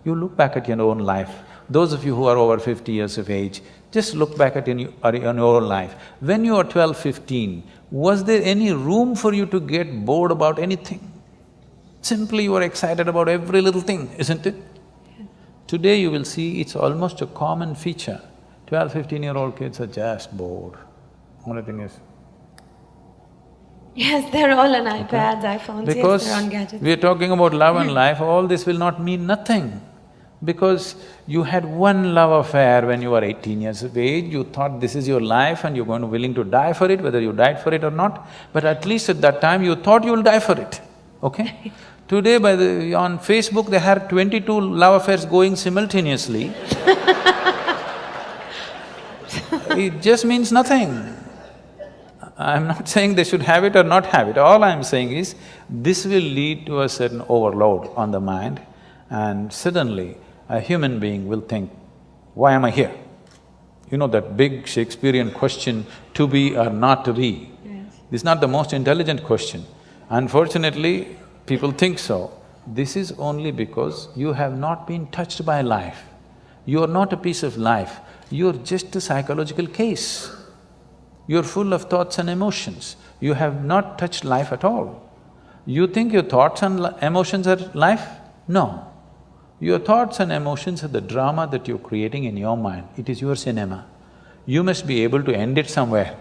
You look back at your own life. Those of you who are over 50 years of age, just look back at your own life. When you were 12, 15, was there any room for you to get bored about anything? Simply you were excited about every little thing, isn't it? Today you will see it's almost a common feature. 12, 15-year-old kids are just bored. Only thing is… Yes, they're all on iPads, iPhones, yes, they're on gadgets. Because we are talking about love and life, all this will not mean nothing. Because you had one love affair when you were 18 years of age, you thought this is your life and you're going to willing to die for it, whether you died for it or not, but at least at that time you thought you'll die for it, okay? Today on Facebook they have 22 love affairs going simultaneously. It just means nothing. I'm not saying they should have it or not have it, all I'm saying is, this will lead to a certain overload on the mind and suddenly a human being will think, why am I here? You know that big Shakespearean question, to be or not to be? Yes. This is not the most intelligent question. Unfortunately, people think so. This is only because you have not been touched by life. You are not a piece of life, you're just a psychological case. You're full of thoughts and emotions. You have not touched life at all. You think your thoughts and emotions are life? No. Your thoughts and emotions are the drama that you're creating in your mind. It is your cinema. You must be able to end it somewhere.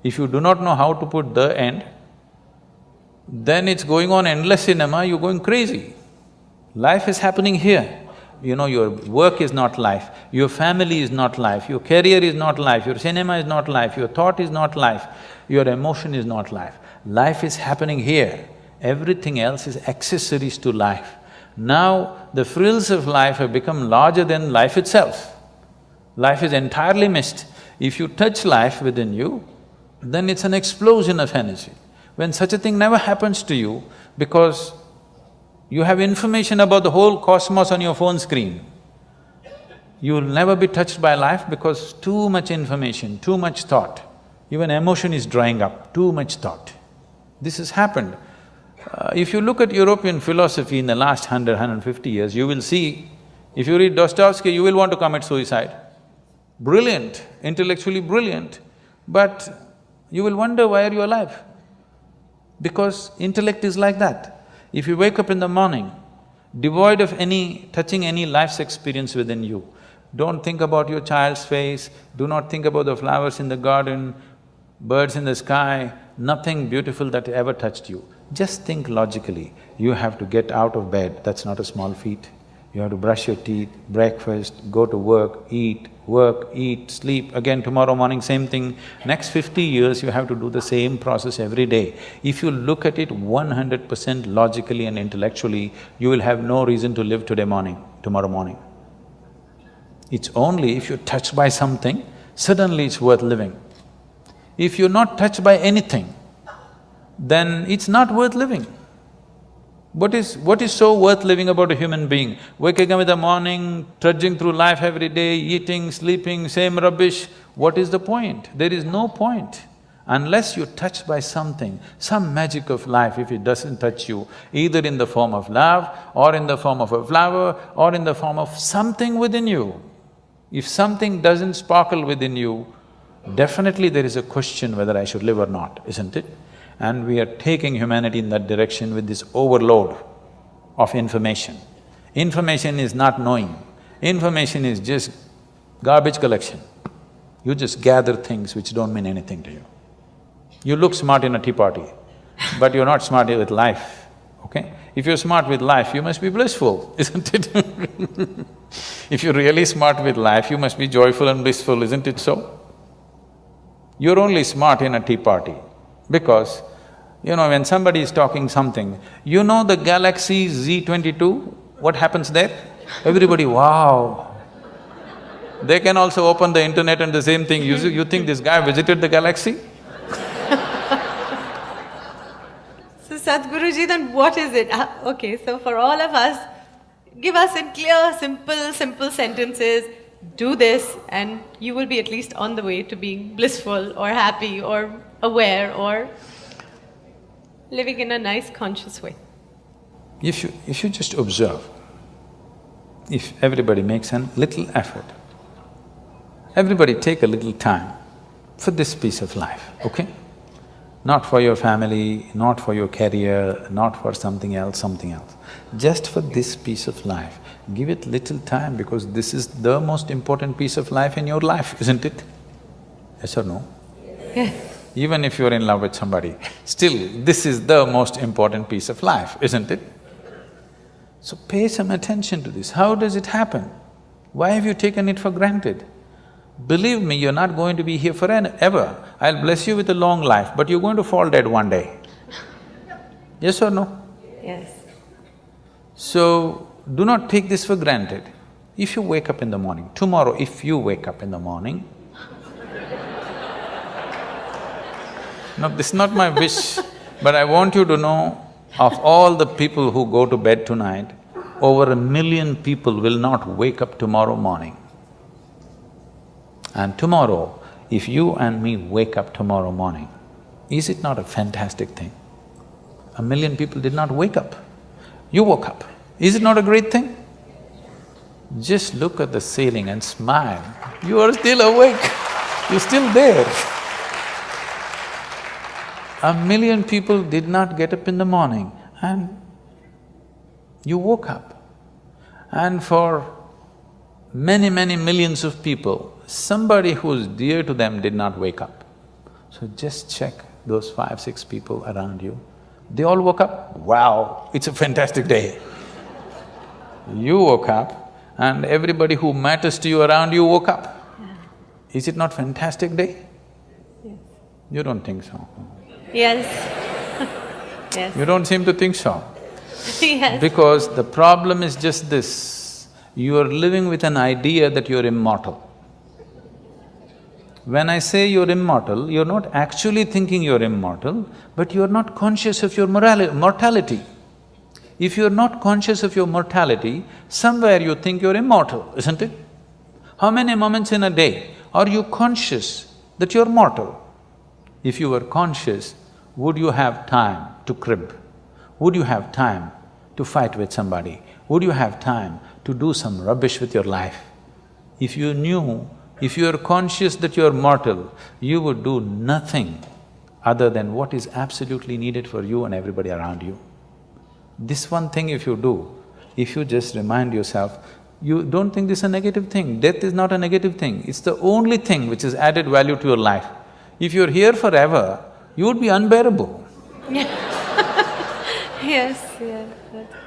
If you do not know how to put the end, then it's going on endless cinema, you're going crazy. Life is happening here. You know, your work is not life, your family is not life, your career is not life, your cinema is not life, your thought is not life, your emotion is not life. Life is happening here. Everything else is accessories to life. Now, the frills of life have become larger than life itself. Life is entirely missed. If you touch life within you, then it's an explosion of energy. When such a thing never happens to you, because you have information about the whole cosmos on your phone screen, you will never be touched by life because too much information, too much thought, even emotion is drying up, too much thought. This has happened. If you look at European philosophy in the last 150 years, you will see, if you read Dostoevsky, you will want to commit suicide. Brilliant, intellectually brilliant, but you will wonder why are you alive? Because intellect is like that. If you wake up in the morning, devoid of touching any life's experience within you, don't think about your child's face, do not think about the flowers in the garden, birds in the sky, nothing beautiful that ever touched you. Just think logically, you have to get out of bed, that's not a small feat. You have to brush your teeth, breakfast, go to work, eat, sleep, again tomorrow morning same thing. Next 50 years you have to do the same process every day. If you look at it 100% logically and intellectually, you will have no reason to live tomorrow morning. It's only if you're touched by something, suddenly it's worth living. If you're not touched by anything, then it's not worth living. What is so worth living about a human being? Waking up in the morning, trudging through life every day, eating, sleeping, same rubbish, what is the point? There is no point. Unless you're touched by something, some magic of life, if it doesn't touch you, either in the form of love, or in the form of a flower, or in the form of something within you. If something doesn't sparkle within you, definitely there is a question whether I should live or not, isn't it? And we are taking humanity in that direction with this overload of information. Information is not knowing, information is just garbage collection. You just gather things which don't mean anything to you. You look smart in a tea party, but you're not smart with life, okay? If you're smart with life, you must be blissful, isn't it? If you're really smart with life, you must be joyful and blissful, isn't it so? You're only smart in a tea party because, when somebody is talking something, the galaxy Z22, what happens there? Everybody, wow. They can also open the internet and the same thing, you think this guy visited the galaxy? So Sadhguruji, then what is it? Okay, so for all of us, give us in clear, simple sentences, do this and you will be at least on the way to being blissful or happy or aware or living in a nice conscious way. If you just observe, if everybody makes a little effort, everybody take a little time for this piece of life, okay? Not for your family, not for your career, not for something else. Just for this piece of life, give it little time because this is the most important piece of life in your life, isn't it? Yes or no? Yes. Even if you're in love with somebody, still this is the most important piece of life, isn't it? So pay some attention to this. How does it happen? Why have you taken it for granted? Believe me, you're not going to be here forever. I'll bless you with a long life, but you're going to fall dead one day. Yes or no? Yes. So, do not take this for granted. If you wake up in the morning, tomorrow if you wake up in the morning… No, this is not my wish, but I want you to know, of all the people who go to bed tonight, over 1 million people will not wake up tomorrow morning. And tomorrow, if you and me wake up tomorrow morning, is it not a fantastic thing? 1 million people did not wake up. You woke up. Is it not a great thing? Just look at the ceiling and smile. You are still awake, you're still there. 1 million people did not get up in the morning and you woke up. And for many millions of people, somebody who's dear to them did not wake up. So just check those 5, 6 people around you. They all woke up, wow, it's a fantastic day. You woke up and everybody who matters to you around you woke up. Is it not fantastic day? Yes. You don't think so? Yes. Yes. You don't seem to think so. Yes. Because the problem is just this, you are living with an idea that you're immortal. When I say you're immortal, you're not actually thinking you're immortal, but you're not conscious of your mortality. If you're not conscious of your mortality, somewhere you think you're immortal, isn't it? How many moments in a day are you conscious that you're mortal? If you were conscious, would you have time to crib? Would you have time to fight with somebody? Would you have time to do some rubbish with your life? If you knew, if you are conscious that you are mortal, you would do nothing other than what is absolutely needed for you and everybody around you. This one thing if you do, if you just remind yourself, you don't think this is a negative thing. Death is not a negative thing, it's the only thing which has added value to your life. If you're here forever, you would be unbearable. Yes, yes.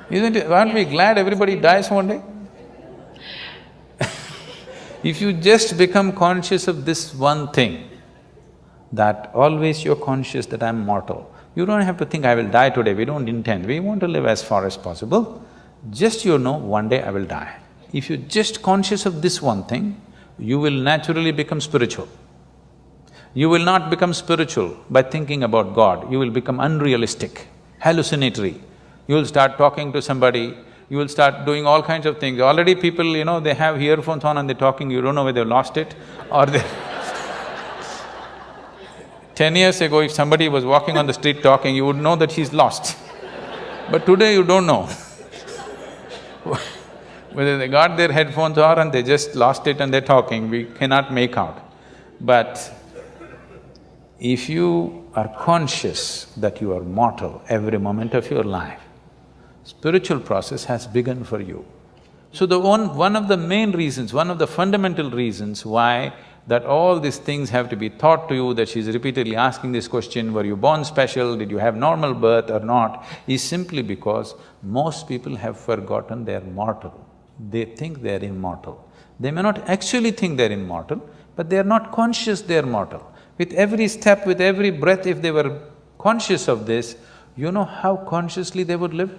Isn't it? Aren't we glad everybody dies one day? If you just become conscious of this one thing, that always you're conscious that I'm mortal, you don't have to think, I will die today, we don't intend, we want to live as far as possible. Just one day I will die. If you're just conscious of this one thing, you will naturally become spiritual. You will not become spiritual by thinking about God, you will become unrealistic, hallucinatory. You will start talking to somebody, you will start doing all kinds of things. Already people, they have earphones on and they're talking, you don't know whether they've lost it or they… 10 years ago, if somebody was walking on the street talking, you would know that he's lost. But today you don't know whether they got their headphones on and they just lost it and they're talking, we cannot make out. But if you are conscious that you are mortal every moment of your life, spiritual process has begun for you. So one of the main reasons, one of the fundamental reasons why that all these things have to be taught to you, that she's repeatedly asking this question, were you born special, did you have normal birth or not, is simply because most people have forgotten they're mortal. They think they're immortal. They may not actually think they're immortal, but they're not conscious they're mortal. With every step, with every breath, if they were conscious of this, you know how consciously they would live?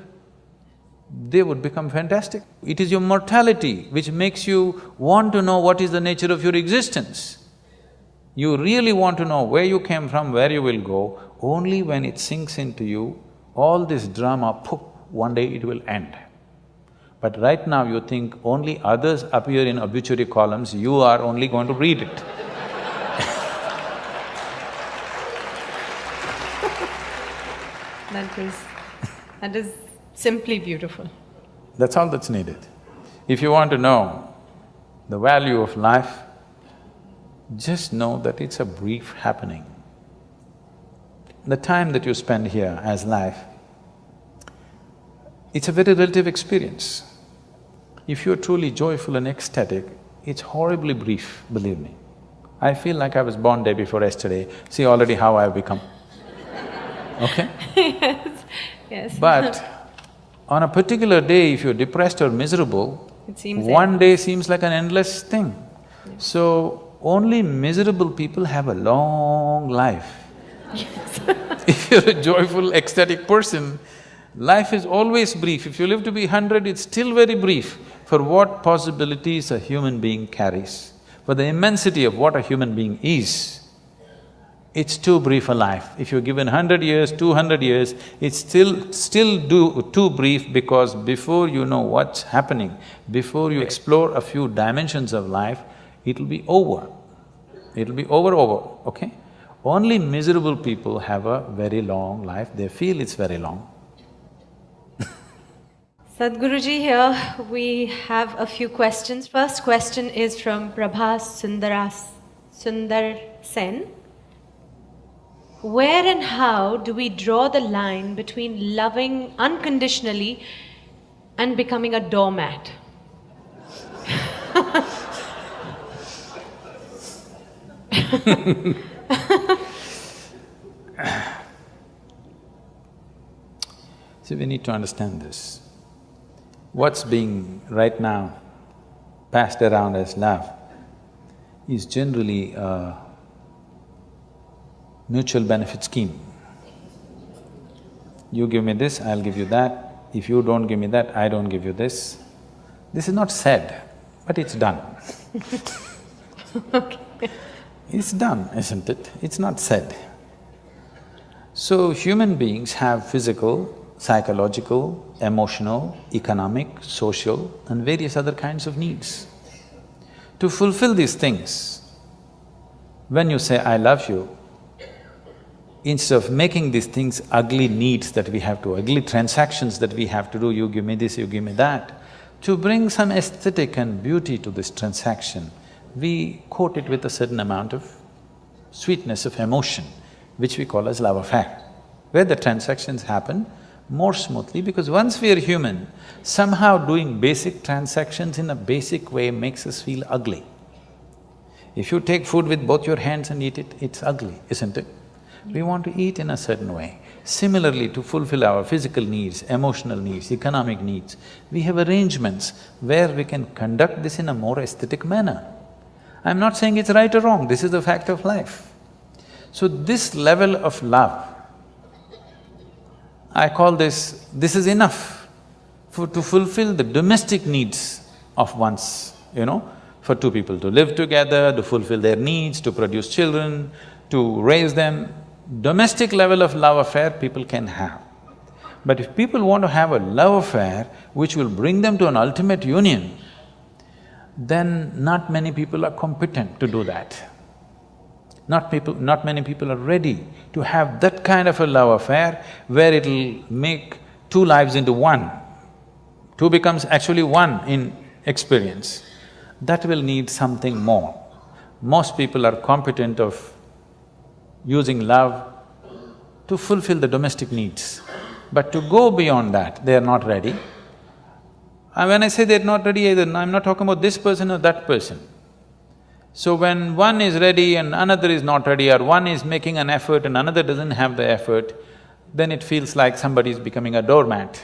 They would become fantastic. It is your mortality which makes you want to know what is the nature of your existence. You really want to know where you came from, where you will go. Only when it sinks into you, all this drama, poof, one day it will end. But right now you think only others appear in obituary columns, you are only going to read it. That is simply beautiful. That's all that's needed. If you want to know the value of life, just know that it's a brief happening. The time that you spend here as life, it's a very relative experience. If you're truly joyful and ecstatic, it's horribly brief, believe me. I feel like I was born day before yesterday, see already how I've become. Okay? Yes. But on a particular day, if you're depressed or miserable, it seems one day seems like an endless thing. Yeah. So, only miserable people have a long life. Yes. If you're a joyful, ecstatic person, life is always brief. If you live to be 100, it's still very brief for what possibilities a human being carries, for the immensity of what a human being is. It's too brief a life. If you're given 100 years, 200 years, it's still too brief, because before you know what's happening, before you explore a few dimensions of life, it'll be over. It'll be over, okay? Only miserable people have a very long life, they feel it's very long. Sadhguruji, here we have a few questions. First question is from Prabhas Sundar Sen. Where and how do we draw the line between loving unconditionally and becoming a doormat? See, we need to understand this. What's being right now passed around as love is generally a mutual benefit scheme. You give me this, I'll give you that. If you don't give me that, I don't give you this. This is not said, but it's done. Okay. It's done, isn't it? It's not said. So, human beings have physical, psychological, emotional, economic, social and various other kinds of needs. To fulfill these things, when you say, I love you, instead of making these things ugly needs that we have to, ugly transactions that we have to do, you give me this, you give me that, to bring some aesthetic and beauty to this transaction, we coat it with a certain amount of sweetness of emotion, which we call as love affair, where the transactions happen more smoothly, because once we are human, somehow doing basic transactions in a basic way makes us feel ugly. If you take food with both your hands and eat it, it's ugly, isn't it? We want to eat in a certain way. Similarly, to fulfill our physical needs, emotional needs, economic needs, we have arrangements where we can conduct this in a more aesthetic manner. I'm not saying it's right or wrong, this is the fact of life. So this level of love, I call this is enough to fulfill the domestic needs of one's, for two people to live together, to fulfill their needs, to produce children, to raise them. Domestic level of love affair people can have. But if people want to have a love affair which will bring them to an ultimate union, then not many people are competent to do that. Not many people are ready to have that kind of a love affair where it'll make two lives into one. Two becomes actually one in experience. That will need something more. Most people are competent of using love to fulfill the domestic needs. But to go beyond that, they are not ready. And when I say they're not ready either, I'm not talking about this person or that person. So when one is ready and another is not ready, or one is making an effort and another doesn't have the effort, then it feels like somebody is becoming a doormat.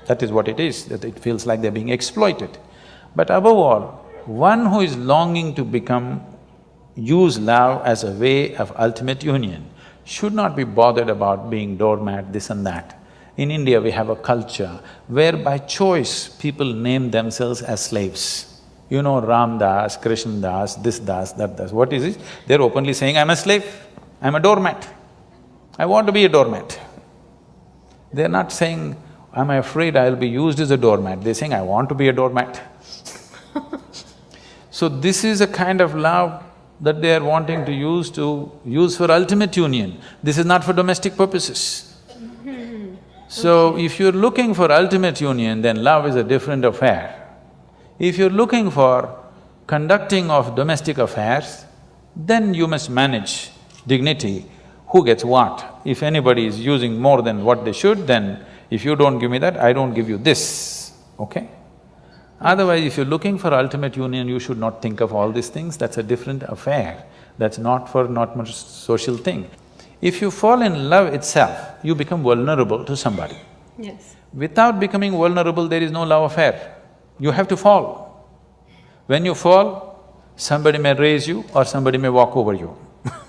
That is what it is, that it feels like they're being exploited. But above all, one who is longing to use love as a way of ultimate union should not be bothered about being doormat, this and that. In India, we have a culture where by choice people name themselves as slaves. You know, Ram Das, Krishna Das, this Das, that Das. What is it? They're openly saying, I'm a slave, I'm a doormat, I want to be a doormat. They're not saying, I'm afraid I'll be used as a doormat, they're saying, I want to be a doormat. So this is a kind of love that they are wanting to use for ultimate union. This is not for domestic purposes. So if you're looking for ultimate union, then love is a different affair. If you're looking for conducting of domestic affairs, then you must manage dignity, who gets what. If anybody is using more than what they should, then if you don't give me that, I don't give you this, okay? Otherwise, if you're looking for ultimate union, you should not think of all these things, that's a different affair. That's not much social thing. If you fall in love itself, you become vulnerable to somebody. Yes. Without becoming vulnerable, there is no love affair. You have to fall. When you fall, somebody may raise you or somebody may walk over you.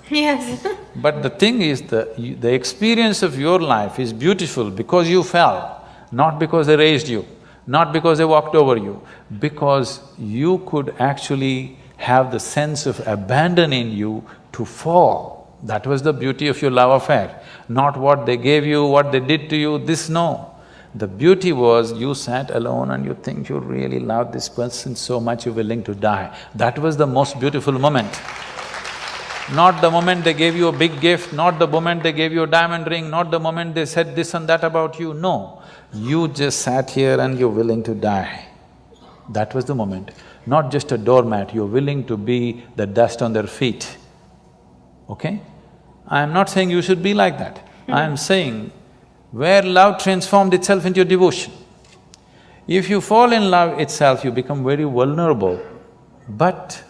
Yes. But the thing is, the experience of your life is beautiful because you fell, not because they raised you, not because they walked over you, because you could actually have the sense of abandon in you to fall. That was the beauty of your love affair, not what they gave you, what they did to you, this no. The beauty was you sat alone and you think you really love this person so much you're willing to die. That was the most beautiful moment. Not the moment they gave you a big gift, not the moment they gave you a diamond ring, not the moment they said this and that about you, no. You just sat here and you're willing to die. That was the moment. Not just a doormat, you're willing to be the dust on their feet, okay? I'm not saying you should be like that. I'm saying where love transformed itself into devotion. If you fall in love itself, you become very vulnerable, but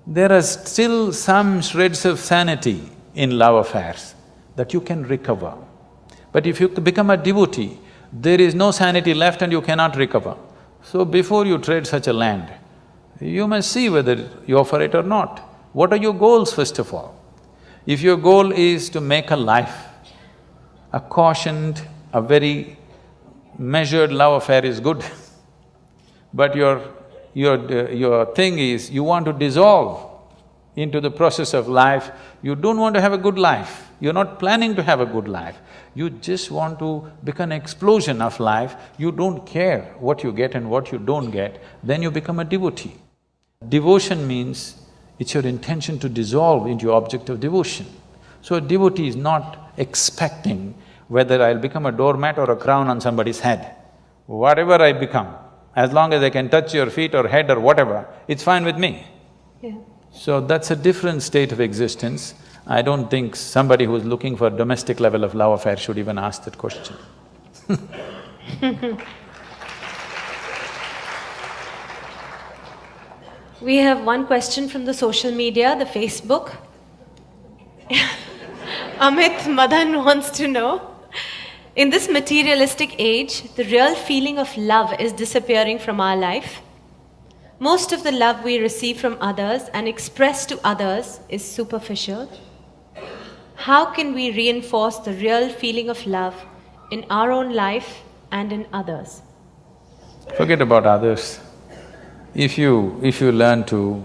there are still some shreds of sanity in love affairs that you can recover. But if you become a devotee, there is no sanity left and you cannot recover. So before you tread such a land, you must see whether you offer it or not. What are your goals, first of all? If your goal is to make a life, a cautioned, a very measured love affair is good. But your thing is, you want to dissolve into the process of life, you don't want to have a good life, you're not planning to have a good life, you just want to become an explosion of life, you don't care what you get and what you don't get, then you become a devotee. Devotion means it's your intention to dissolve into your object of devotion. So a devotee is not expecting whether I'll become a doormat or a crown on somebody's head. Whatever I become, as long as I can touch your feet or head or whatever, it's fine with me. Yeah. So that's a different state of existence. I don't think somebody who's looking for domestic level of love affair should even ask that question. We have one question from the social media, the Facebook. Amit Madan wants to know, in this materialistic age, the real feeling of love is disappearing from our life. Most of the love we receive from others and express to others is superficial. How can we reinforce the real feeling of love in our own life and in others? Forget about others. If you learn to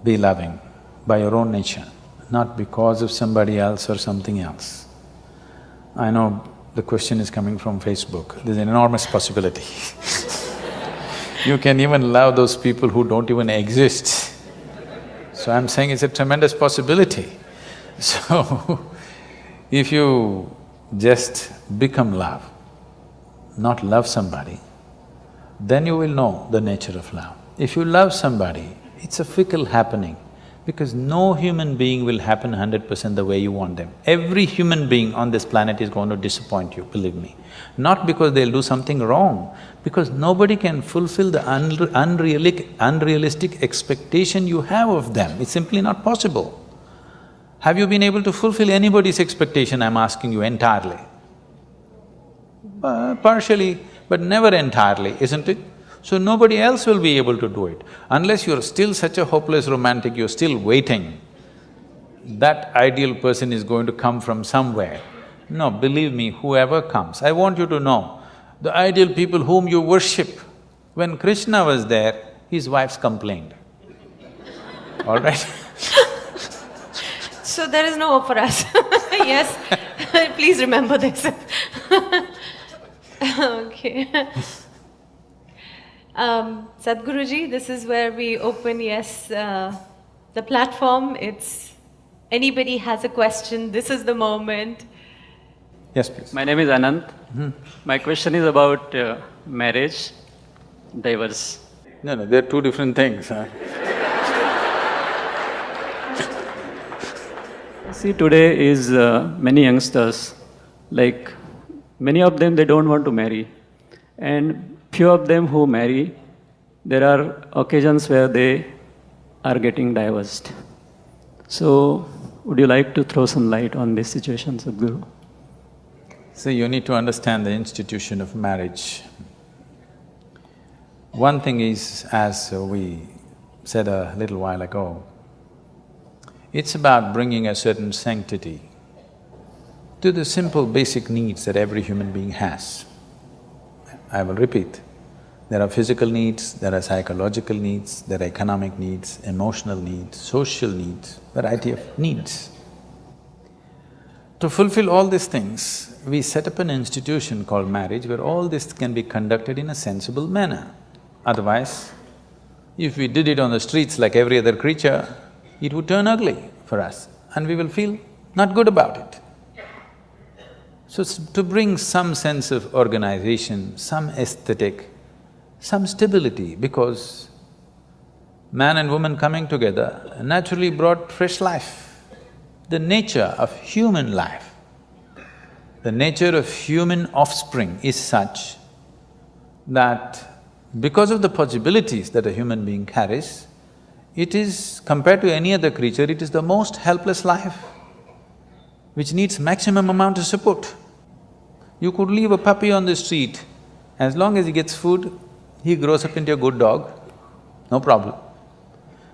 be loving by your own nature, not because of somebody else or something else. I know the question is coming from Facebook, there's an enormous possibility. You can even love those people who don't even exist. So I'm saying it's a tremendous possibility. So, if you just become love, not love somebody, then you will know the nature of love. If you love somebody, it's a fickle happening. Because no human being will happen 100% the way you want them. Every human being on this planet is going to disappoint you, believe me. Not because they'll do something wrong, because nobody can fulfill the unrealistic expectation you have of them. It's simply not possible. Have you been able to fulfill anybody's expectation, I'm asking you, entirely? Partially, but never entirely, isn't it? So nobody else will be able to do it. Unless you're still such a hopeless romantic, you're still waiting, that ideal person is going to come from somewhere. No, believe me, whoever comes, I want you to know, the ideal people whom you worship, when Krishna was there, his wives complained, all right? So there is no hope for us. Yes, please remember this. Okay. Sadhguruji, this is where we open, the platform. It's anybody has a question, this is the moment. Yes, please. My name is Anant. My question is about marriage, divorce. No, they're two different things, huh? See, today is many youngsters, like many of them, they don't want to marry. And few of them who marry, there are occasions where they are getting divorced. So, would you like to throw some light on this situation, Sadhguru? So you need to understand the institution of marriage. One thing is, as we said a little while ago, it's about bringing a certain sanctity to the simple basic needs that every human being has. I will repeat, there are physical needs, there are psychological needs, there are economic needs, emotional needs, social needs, variety of needs. To fulfill all these things, we set up an institution called marriage where all this can be conducted in a sensible manner. Otherwise, if we did it on the streets like every other creature, it would turn ugly for us and we will feel not good about it. So, to bring some sense of organization, some aesthetic, some stability, because man and woman coming together naturally brought fresh life. The nature of human life, the nature of human offspring is such that because of the possibilities that a human being carries, it is, compared to any other creature, it is the most helpless life, which needs maximum amount of support. You could leave a puppy on the street, as long as he gets food, he grows up into a good dog, no problem.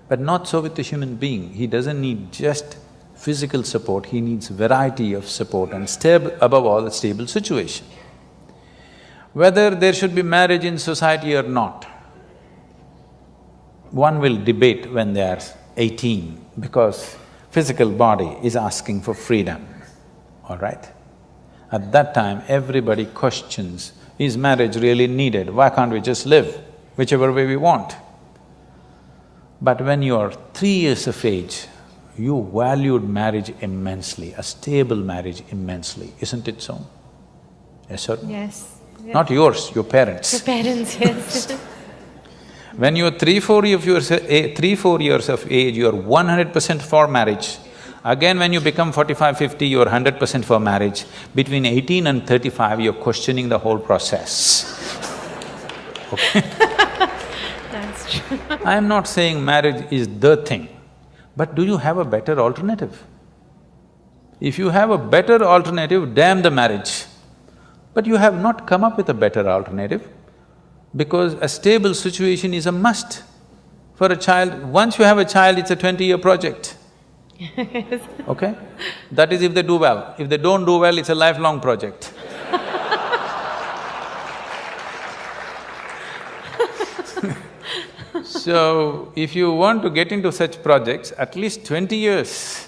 But not so with the human being, he doesn't need just physical support, he needs variety of support and above all, a stable situation. Whether there should be marriage in society or not, one will debate when they are 18 because physical body is asking for freedom, all right? At that time, everybody questions, is marriage really needed? Why can't we just live whichever way we want? But when you are 3 years of age, you valued marriage immensely, a stable marriage immensely, isn't it so? Yes or no? Yes. Yeah. Not yours, your parents. Your parents, yes. When you're 3-4 years of age, you're 100% for marriage. Again, when you become 45-50, you're 100% for marriage. Between 18 and 35, you're questioning the whole process. Okay? That's true. I'm not saying marriage is the thing, but do you have a better alternative? If you have a better alternative, damn the marriage. But you have not come up with a better alternative, because a stable situation is a must for a child. Once you have a child, it's a 20-year project. Yes. Okay? That is if they do well. If they don't do well, it's a lifelong project. So, if you want to get into such projects, at least 20 years,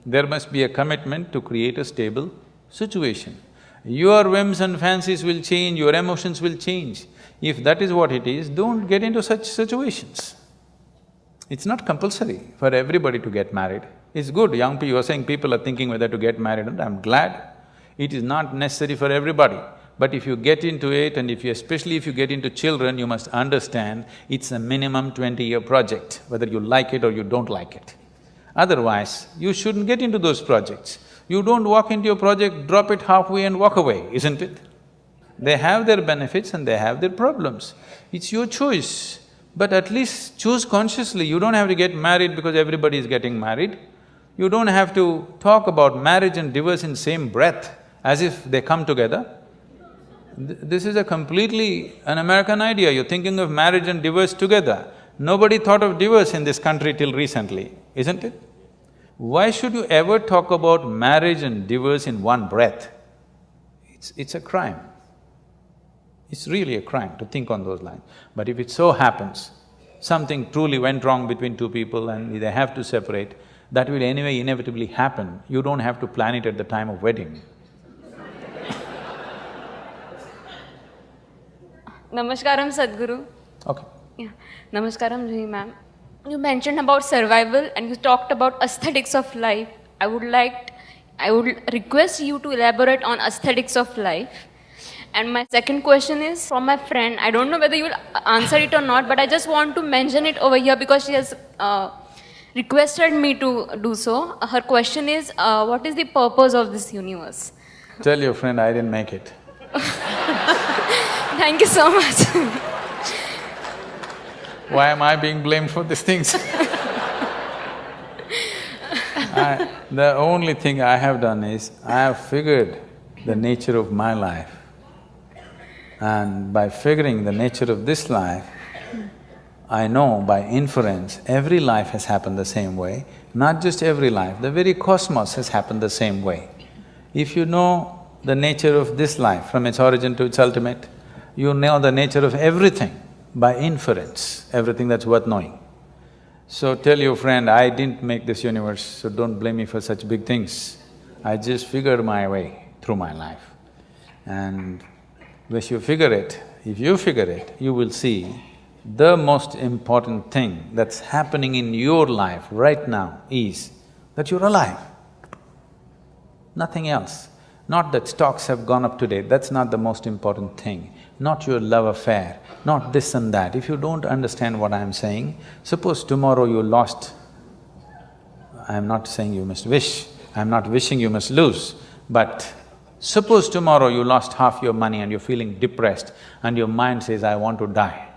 there must be a commitment to create a stable situation. Your whims and fancies will change, your emotions will change. If that is what it is, don't get into such situations. It's not compulsory for everybody to get married. It's good, young people, you're saying people are thinking whether to get married, and I'm glad. It is not necessary for everybody. But if you get into it, and especially if you get into children, you must understand it's a minimum 20-year project, whether you like it or you don't like it. Otherwise, you shouldn't get into those projects. You don't walk into a project, drop it halfway and walk away, isn't it? They have their benefits and they have their problems. It's your choice, but at least choose consciously. You don't have to get married because everybody is getting married. You don't have to talk about marriage and divorce in same breath as if they come together. This is a completely an American idea. You're thinking of marriage and divorce together. Nobody thought of divorce in this country till recently, isn't it? Why should you ever talk about marriage and divorce in one breath? It's a crime. It's really a crime to think on those lines. But if it so happens, something truly went wrong between two people and they have to separate, that will anyway inevitably happen. You don't have to plan it at the time of wedding. Namaskaram, Sadhguru. Okay. Yeah. Namaskaram, Juhi ma'am. You mentioned about survival and you talked about aesthetics of life. I would request you to elaborate on aesthetics of life. And my second question is from my friend. I don't know whether you will answer it or not, but I just want to mention it over here because she has requested me to do so. Her question is, what is the purpose of this universe? Tell your friend I didn't make it. Thank you so much. Why am I being blamed for these things? The only thing I have done is, I have figured the nature of my life. And by figuring the nature of this life, I know by inference, every life has happened the same way. Not just every life, the very cosmos has happened the same way. If you know the nature of this life from its origin to its ultimate, you know the nature of everything by inference, everything that's worth knowing. So tell your friend, I didn't make this universe, so don't blame me for such big things. I just figured my way through my life. And if you figure it, you will see the most important thing that's happening in your life right now is that you're alive. Nothing else. Not that stocks have gone up today, that's not the most important thing. Not your love affair, not this and that. If you don't understand what I'm saying, suppose tomorrow you lost… I'm not saying you must wish, I'm not wishing you must lose, but suppose tomorrow you lost half your money and you're feeling depressed and your mind says, I want to die.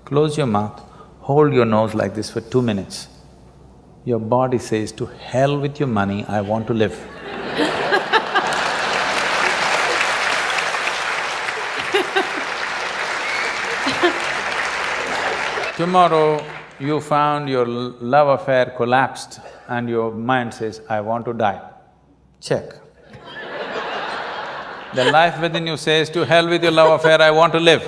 Close your mouth, hold your nose like this for 2 minutes. Your body says, to hell with your money, I want to live. Tomorrow, you found your love affair collapsed and your mind says, I want to die. Check. The life within you says, to hell with your love affair, I want to live.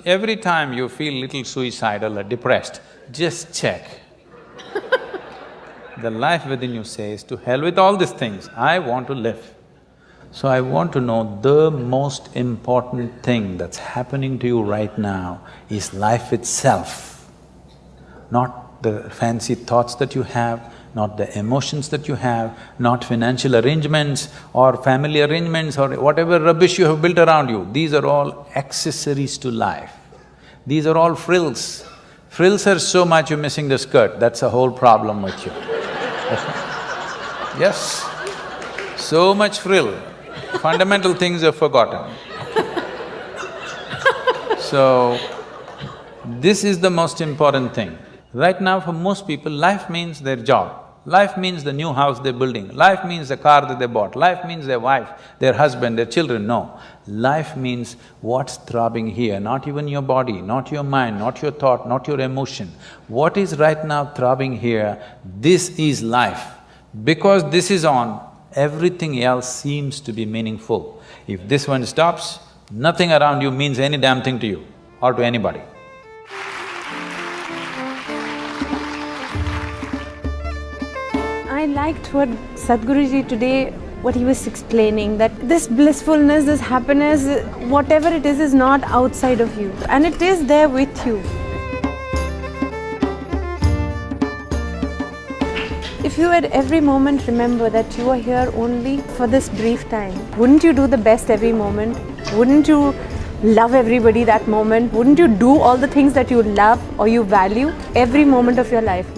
Every time you feel little suicidal or depressed, just check. The life within you says, to hell with all these things, I want to live. So I want to know the most important thing that's happening to you right now is life itself. Not the fancy thoughts that you have, not the emotions that you have, not financial arrangements or family arrangements or whatever rubbish you have built around you. These are all accessories to life. These are all frills. Frills are so much you're missing the skirt, that's the whole problem with you. Yes, so much frill. Fundamental things are forgotten. So, this is the most important thing. Right now for most people, life means their job, life means the new house they're building, life means the car that they bought, life means their wife, their husband, their children. No, life means what's throbbing here, not even your body, not your mind, not your thought, not your emotion. What is right now throbbing here, this is life. Because this is on, everything else seems to be meaningful. If this one stops, nothing around you means any damn thing to you or to anybody. I liked what Sadhguruji today, what he was explaining, that this blissfulness, this happiness, whatever it is not outside of you and it is there with you. If you at every moment remember that you are here only for this brief time, wouldn't you do the best every moment? Wouldn't you love everybody that moment? Wouldn't you do all the things that you love or you value every moment of your life?